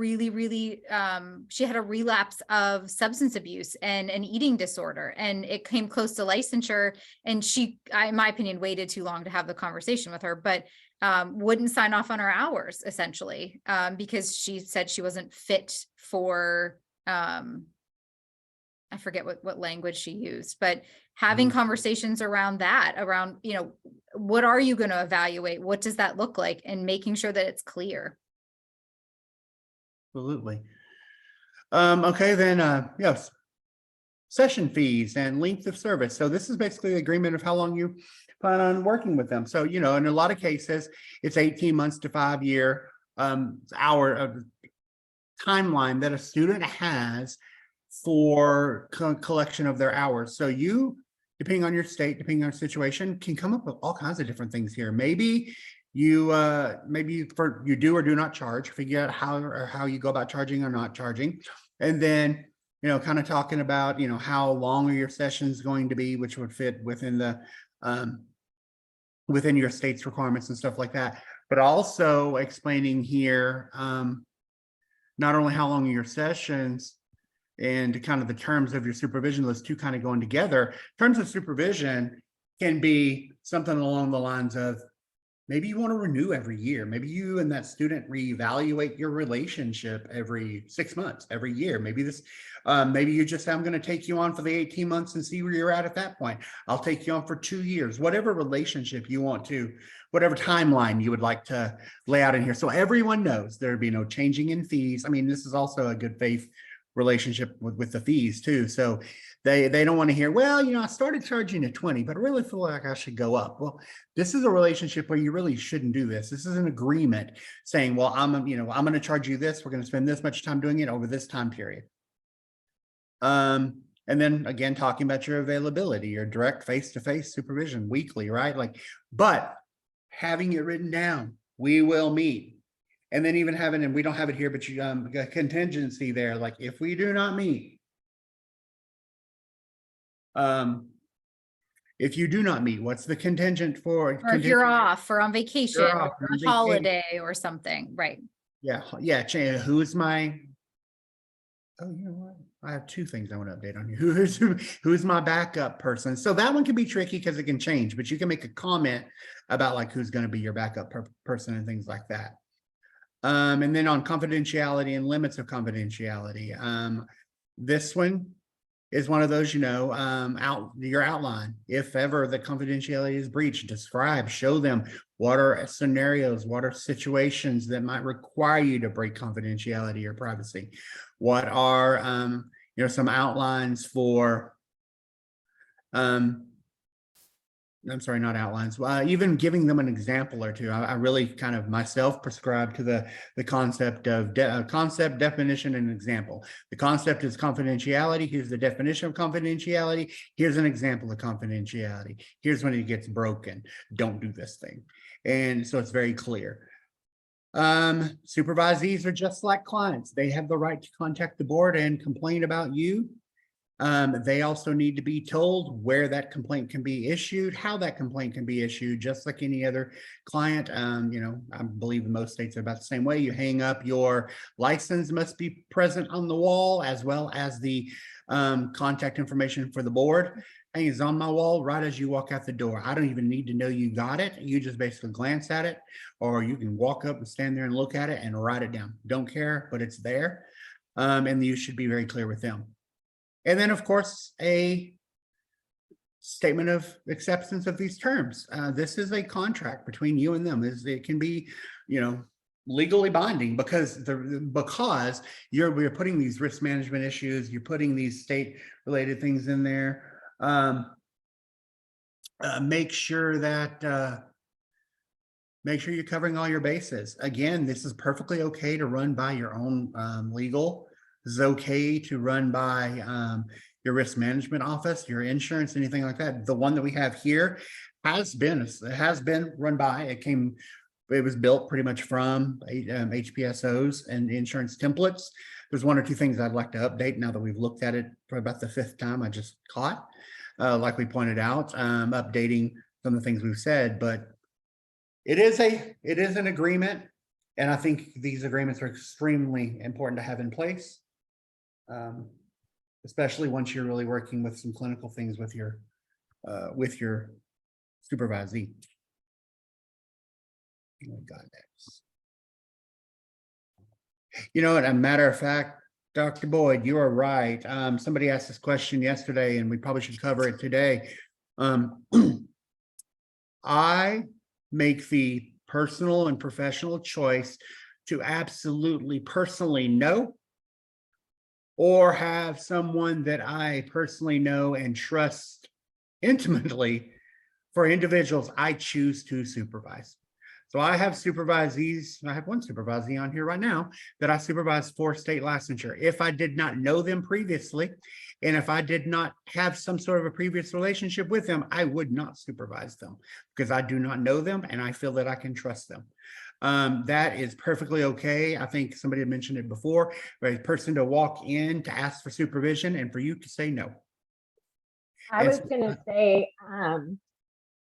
she had a relapse of substance abuse and an eating disorder, and it came close to licensure. And she, in my opinion, waited too long to have the conversation with her, but wouldn't sign off on her hours, essentially, because she said she wasn't fit for, I forget what language she used, but having conversations around that, what are you going to evaluate? What does that look like? And making sure that it's clear. Absolutely. Okay, then, yes, session fees and length of service. So this is basically the agreement of how long you plan on working with them. So, in a lot of cases, it's 18 months to 5 year hour timeline that a student has for collection of their hours. So you, depending on your state, depending on your situation, can come up with all kinds of different things here. Maybe you do or do not charge, figure out how you go about charging or not charging. And then, kind of talking about, how long are your sessions going to be, which would fit within the within your state's requirements and stuff like that. but also explaining here, not only how long are your sessions and kind of the terms of your supervision, those two kind of going together. Terms of supervision can be something along the lines of, maybe you want to renew every year. Maybe you and that student reevaluate your relationship every 6 months, every year. Maybe maybe you just say, I'm going to take you on for the 18 months and see where you're at that point. I'll take you on for 2 years, whatever relationship you want to, whatever timeline you would like to lay out in here. So everyone knows there'd be no changing in fees. I mean, this is also a good faith relationship with the fees too. So they don't want to hear, well, I started charging at 20, but I really feel like I should go up. Well, this is a relationship where you really shouldn't do this. This is an agreement saying, well, I'm going to charge you this. We're going to spend this much time doing it over this time period. And then again, talking about your availability, your direct face-to-face supervision weekly, right? But having it written down, we will meet. And then even having, and we don't have it here, but you a contingency there, like if we do not meet, if you do not meet, what's the contingent for? Or if you're off or on vacation You're or off, on on a holiday or something, right? Yeah, who's my, oh, you know what? I have two things I want to update on you. Who's my backup person? So that one can be tricky because it can change, but you can make a comment about like who's going to be your backup person and things like that. And then on confidentiality and limits of confidentiality, this one is one of those, your outline. If ever the confidentiality is breached, describe, show them what are scenarios, what are situations that might require you to break confidentiality or privacy. What are, some outlines for, I'm sorry, not outlines. Even giving them an example or two. I really kind of myself prescribe to the concept of concept, definition, and example. The concept is confidentiality. Here's the definition of confidentiality. Here's an example of confidentiality. Here's when it gets broken. Don't do this thing. And so it's very clear. Supervisees are just like clients. They have the right to contact the board and complain about you. They also need to be told where that complaint can be issued, how that complaint can be issued, just like any other client. I believe in most states are about the same way. You hang up, your license must be present on the wall, as well as the contact information for the board. Hangs on my wall right as you walk out the door. I don't even need to know you got it. You just basically glance at it, or you can walk up and stand there and look at it and write it down. Don't care, but it's there. And you should be very clear with them. And then, of course, a statement of acceptance of these terms. This is a contract between you and them. It can be, legally binding because we're putting these risk management issues, you're putting these state-related things in there. Make sure you're covering all your bases. Again, this is perfectly okay to run by your own legal. This is okay to run by your risk management office, your insurance, anything like that. The one that we have here has been run by. It was built pretty much from HPSOs and insurance templates. There's one or two things I'd like to update now that we've looked at it for about the 5th time I just caught. Like we pointed out, updating some of the things we've said, but it is an agreement. And I think these agreements are extremely important to have in place. Especially once you're really working with some clinical things with your supervisee. Oh my God, as a matter of fact, Dr. Boyd, you are right. Somebody asked this question yesterday, and we probably should cover it today. I make the personal and professional choice to absolutely personally know or have someone that I personally know and trust intimately for individuals I choose to supervise. So I have supervisees. I have one supervisee on here right now that I supervise for state licensure. If I did not know them previously, and if I did not have some sort of a previous relationship with them, I would not supervise them because I do not know them and I feel that I can trust them. That is perfectly okay. I think somebody had mentioned it before, for a person to walk in to ask for supervision and for you to say no. I was going to say,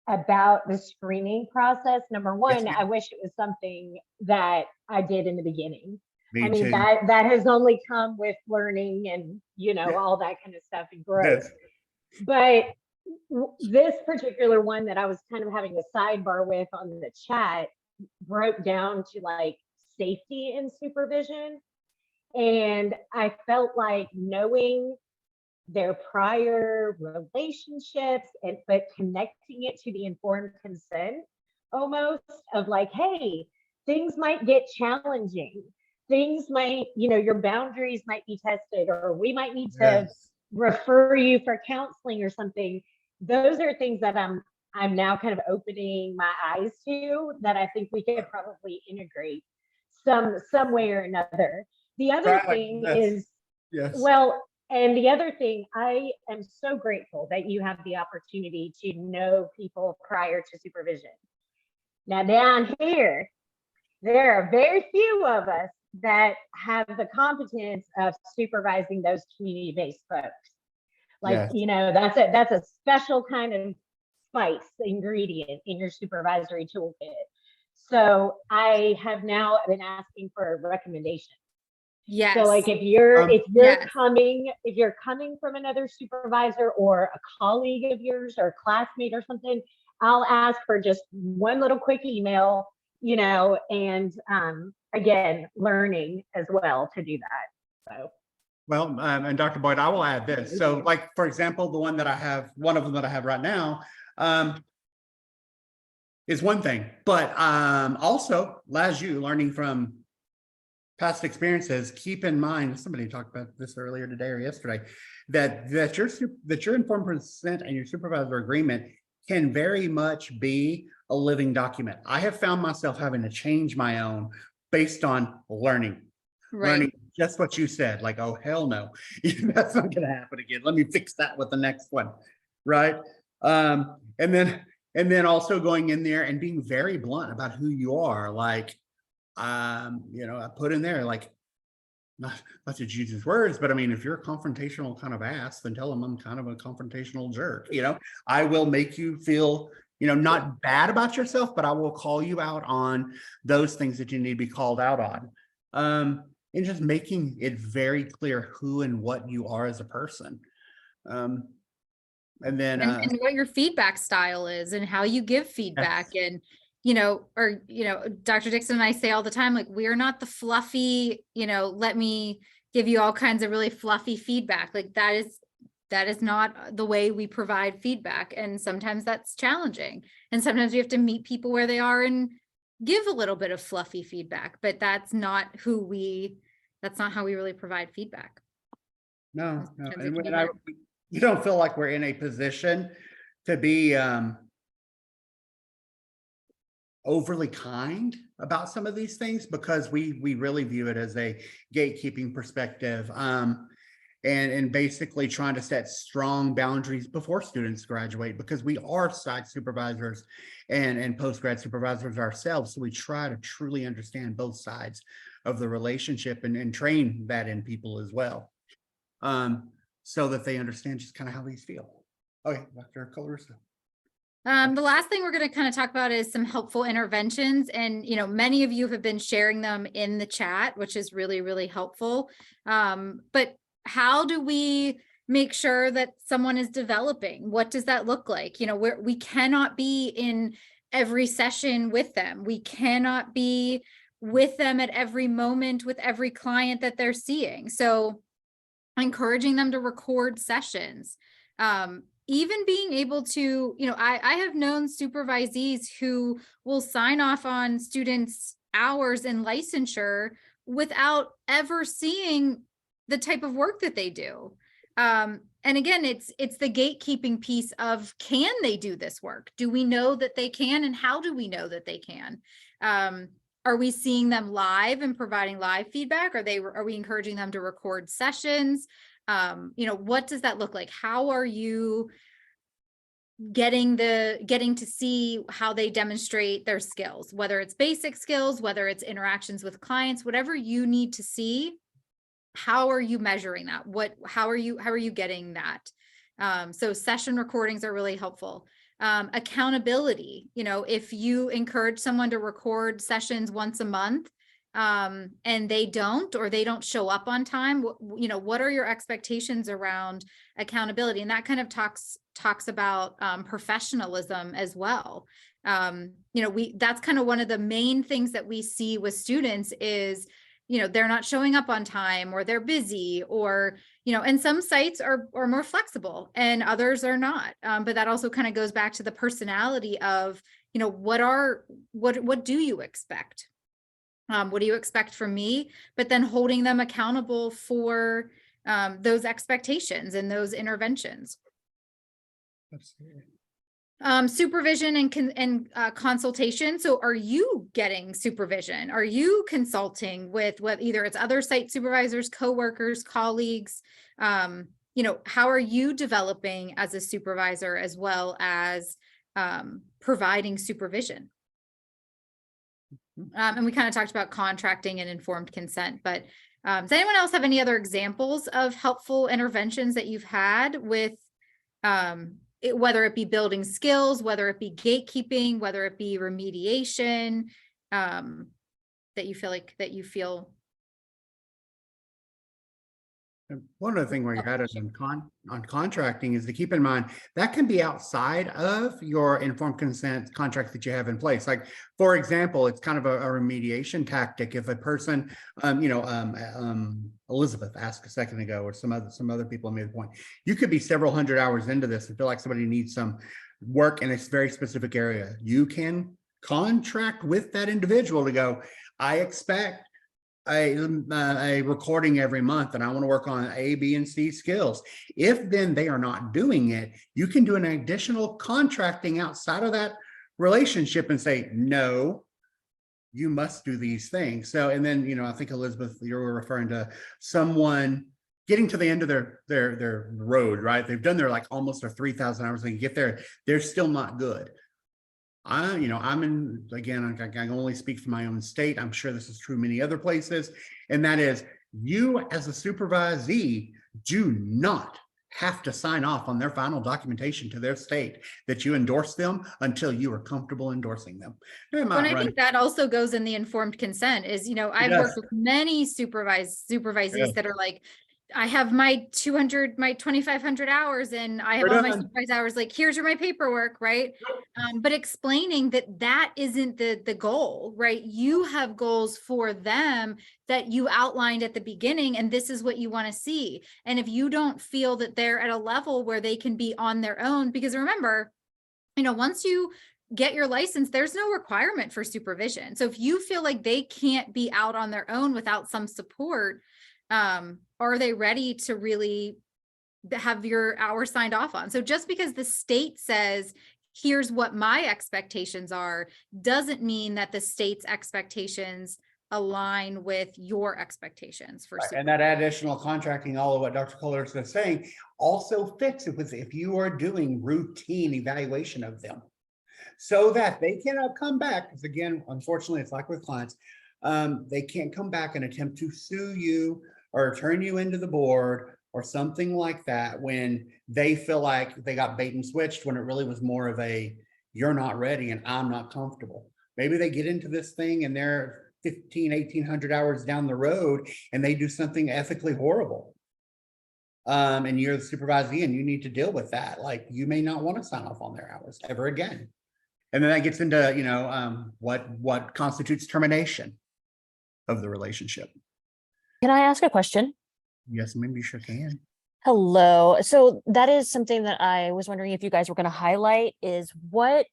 about the screening process. Number one, ma'am. I wish it was something that I did in the beginning. Me I mean, too. that has only come with learning and, you know, Yeah. all that kind of stuff and growth. Yes. But this particular one that I was kind of having a sidebar with on the chat broke down to like safety and supervision. And I felt like knowing their prior relationships and but connecting it to the informed consent almost of like, hey, things might get challenging. Things might, you know, your boundaries might be tested, or we might need to Yes. refer you for counseling or something. Those are things that I'm now kind of opening my eyes to that I think we could probably integrate some way or another. The other Right, like thing this. is, Yes. well, and the other thing, I am so grateful that you have the opportunity to know people prior to supervision. Now, down here, there are very few of us that have the competence of supervising those community-based folks. Like, Yes. you know, that's a special kind of spice ingredient in your supervisory toolkit. So I have now been asking for a recommendation. Yes. So like if you're yes. coming from another supervisor or a colleague of yours or a classmate or something, I'll ask for just one little quick email, you know, and again, learning as well to do that. So Well, and Dr. Boyd, I will add this. So like, for example, one of them that I have right now, is one thing, but also, as you learning from past experiences, keep in mind, somebody talked about this earlier today or yesterday, that your informed consent and your supervisor agreement can very much be a living document. I have found myself having to change my own based on learning just what you said, like, oh, hell no, that's not going to happen again. Let me fix that with the next one. Right. And then also going in there and being very blunt about who you are. Like, you know, I put in there, like, not to use his words, but I mean, if you're a confrontational kind of ass, then tell him I'm kind of a confrontational jerk. You know, I will make you feel, you know, not bad about yourself, but I will call you out on those things that you need to be called out on. And just making it very clear who and what you are as a person. And then and what your feedback style is and how you give feedback. Yes. And you know, or you know, Dr. Dixon and I say all the time, like, we are not the fluffy, you know, let me give you all kinds of really fluffy feedback. Like that is not the way we provide feedback, and sometimes that's challenging, and sometimes we have to meet people where they are and give a little bit of fluffy feedback, but that's not how we really provide feedback. No, Sometimes it and can be when hard. you don't feel like we're in a position to be overly kind about some of these things, because we really view it as a gatekeeping perspective, and basically trying to set strong boundaries before students graduate, because we are site supervisors and post-grad supervisors ourselves. So we try to truly understand both sides of the relationship and train that in people as well, so that they understand just kind of how these feel. Okay, Dr. Colarusso. The last thing we're going to kind of talk about is some helpful interventions. And, you know, many of you have been sharing them in the chat, which is really, really helpful. But how do we make sure that someone is developing? What does that look like? You know, we cannot be in every session with them. We cannot be with them at every moment with every client that they're seeing. So encouraging them to record sessions. Even being able to, you know, I have known supervisees who will sign off on students' hours in licensure without ever seeing the type of work that they do. And again, it's the gatekeeping piece of, can they do this work? Do we know that they can? And how do we know that they can? Are we seeing them live and providing live feedback? Are we encouraging them to record sessions? You know, what does that look like? How are you getting to see how they demonstrate their skills, whether it's basic skills, whether it's interactions with clients, whatever you need to see? How are you measuring that? How are you getting that? So session recordings are really helpful. Accountability, if you encourage someone to record sessions once a month, and they don't, or they don't show up on time, what are your expectations around accountability? And that kind of talks about professionalism as well. That's kind of one of the main things that we see with students is, they're not showing up on time, or they're busy, or, and some sites are more flexible and others are not. But that also kind of goes back to the personality of, what do you expect? What do you expect from me? But then holding them accountable for those expectations and those interventions. Absolutely. Supervision and consultation. So are you getting supervision? Are you consulting with either it's other site supervisors, coworkers, colleagues? How are you developing as a supervisor as well as providing supervision? And we kind of talked about contracting and informed consent, but does anyone else have any other examples of helpful interventions that you've had with whether it be building skills, whether it be gatekeeping, whether it be remediation, that you feel? And one other thing where you had it on contracting is to keep in mind that can be outside of your informed consent contract that you have in place. Like, for example, it's kind of a remediation tactic. If a person, Elizabeth asked a second ago, or some other people made the point, you could be several hundred hours into this and feel like somebody needs some work in a very specific area. You can contract with that individual to go, I expect a recording every month and I want to work on A, B, and C skills. If then they are not doing it, you can do an additional contracting outside of that relationship and say, no, you must do these things. So, and then, I think Elizabeth, you were referring to someone getting to the end of their road, right? They've done their almost their 3,000 hours. They get there, they're still not good. I'm in, again, I can only speak for my own state. I'm sure this is true many other places. And that is, you as a supervisee do not have to sign off on their final documentation to their state that you endorse them until you are comfortable endorsing them. And I think that also goes in the informed consent is, I've worked with many supervisees that are like, I have my 2,500 hours and I have all my supervised hours, here's my paperwork, right? But explaining that isn't the goal, right? You have goals for them that you outlined at the beginning, and this is what you want to see. And if you don't feel that they're at a level where they can be on their own, because remember, once you get your license, there's no requirement for supervision. So if you feel like they can't be out on their own without some support, are they ready to really have your hours signed off on? So just because the state says, here's what my expectations are, doesn't mean that the state's expectations align with your expectations for right. And that additional contracting, all of what Dr. Kohler is saying, also fits it with if you are doing routine evaluation of them so that they cannot come back. Because again, unfortunately, it's like with clients, they can't come back and attempt to sue you or turn you into the board or something like that when they feel like they got bait and switched, when it really was more of a, you're not ready and I'm not comfortable. Maybe they get into this thing and they're 1,800 hours down the road and they do something ethically horrible. And you're the supervisee and you need to deal with that. You may not want to sign off on their hours ever again. And then that gets into, what constitutes termination of the relationship. Can I ask a question? Yes, maybe you sure can. Hello. So that is something that I was wondering if you guys were going to highlight is what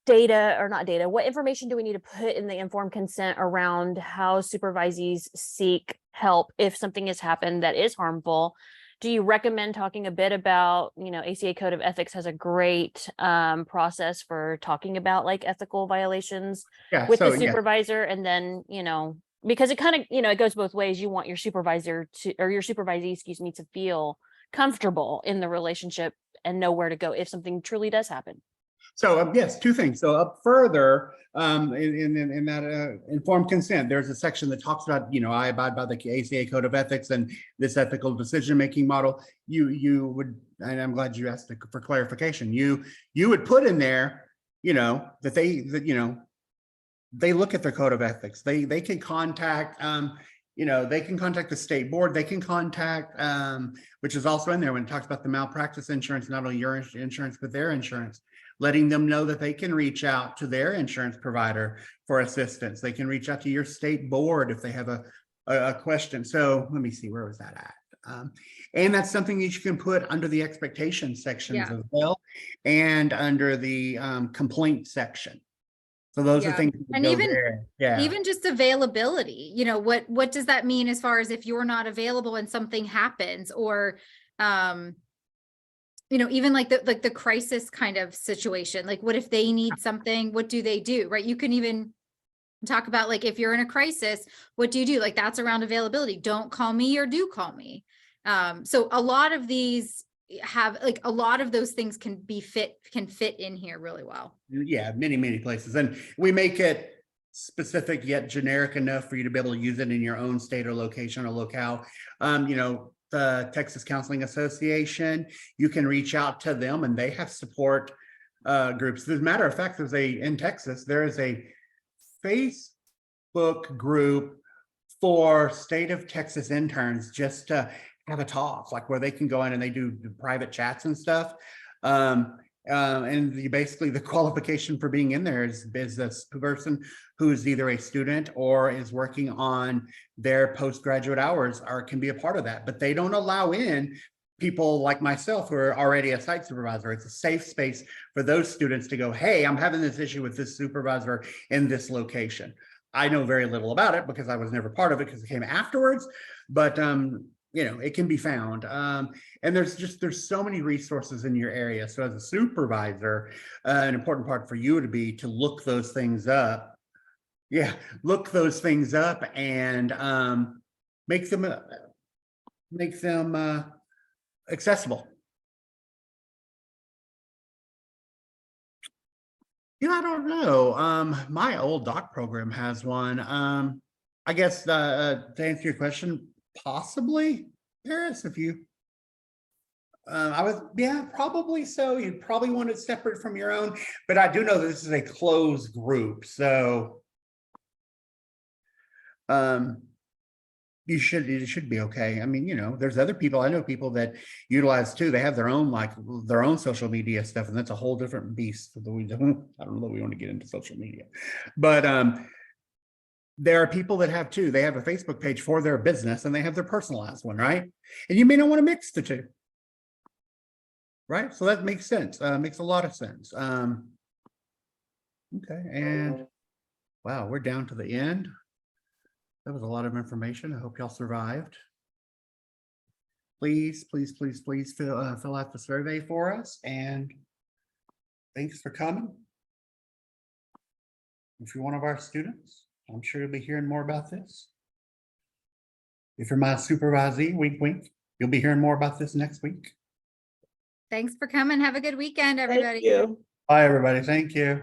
data or not data, what information do we need to put in the informed consent around how supervisees seek help if something has happened that is harmful? Do you recommend talking a bit about, ACA Code of Ethics has a great process for talking about ethical violations with the supervisor, and then, because it kind of, it goes both ways. You want your supervisor to, or your supervisee, to feel comfortable in the relationship and know where to go if something truly does happen. So yes, two things. So up further, in that informed consent, there's a section that talks about, I abide by the ACA Code of Ethics and this ethical decision-making model. You would, and I'm glad you asked for clarification. You would put in there, that they look at their code of ethics. They can contact, they can contact the state board. They can contact, which is also in there when it talks about the malpractice insurance, not only your insurance, but their insurance, letting them know that they can reach out to their insurance provider for assistance. They can reach out to your state board if they have a question. So let me see, where was that at? And that's something that you can put under the expectation sections Yeah. as well, and under the complaint section. So those are Yeah. things that And go even- there. Yeah. Even just availability, what does that mean as far as if you're not available and something happens, or even like the crisis kind of situation, like what if they need something, what do they do, right? You can even talk about, like, if you're in a crisis, what do you do? Like, that's around availability. Don't call me or do call me. So a lot of these have, like, a lot of those things can fit in here really well. Yeah, many places. And we make it specific yet generic enough for you to be able to use it in your own state or location or locale. The Texas Counseling Association, you can reach out to them and they have support groups. As a matter of fact, in Texas, there is a Facebook group for state of Texas interns just to have a talk, like where they can go in and they do private chats and stuff. And basically the qualification for being in there is a person who's either a student or is working on their postgraduate hours, or can be a part of that. But they don't allow in people like myself who are already a site supervisor. It's a safe space for those students to go, hey, I'm having this issue with this supervisor in this location. I know very little about it because I was never part of it because it came afterwards, but it can be found. And there's so many resources in your area. So as a supervisor, an important part for you to be to look those things up. Yeah, look those things up and make them accessible. I don't know. My old doc program has one. I guess to answer your question, possibly there is. If you probably so. You'd probably want it separate from your own, but I do know that this is a closed group, so it should be okay. I mean, there's other people. I know people that utilize too. They have their own social media stuff, and that's a whole different beast. I don't know that we want to get into social media, but there are people that have two. They have a Facebook page for their business and they have their personalized one, right? And you may not want to mix the two. Right? So that makes sense. Makes a lot of sense. Okay. And wow, we're down to the end. That was a lot of information. I hope y'all survived. Please fill out the survey for us. And thanks for coming. If you're one of our students, I'm sure you'll be hearing more about this. If you're my supervisee, wink, wink, you'll be hearing more about this next week. Thanks for coming. Have a good weekend, everybody. Thank you. Bye, everybody. Thank you.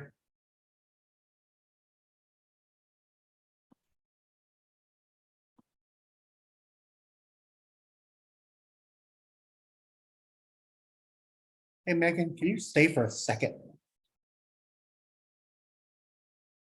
Hey, Megan, can you stay for a second?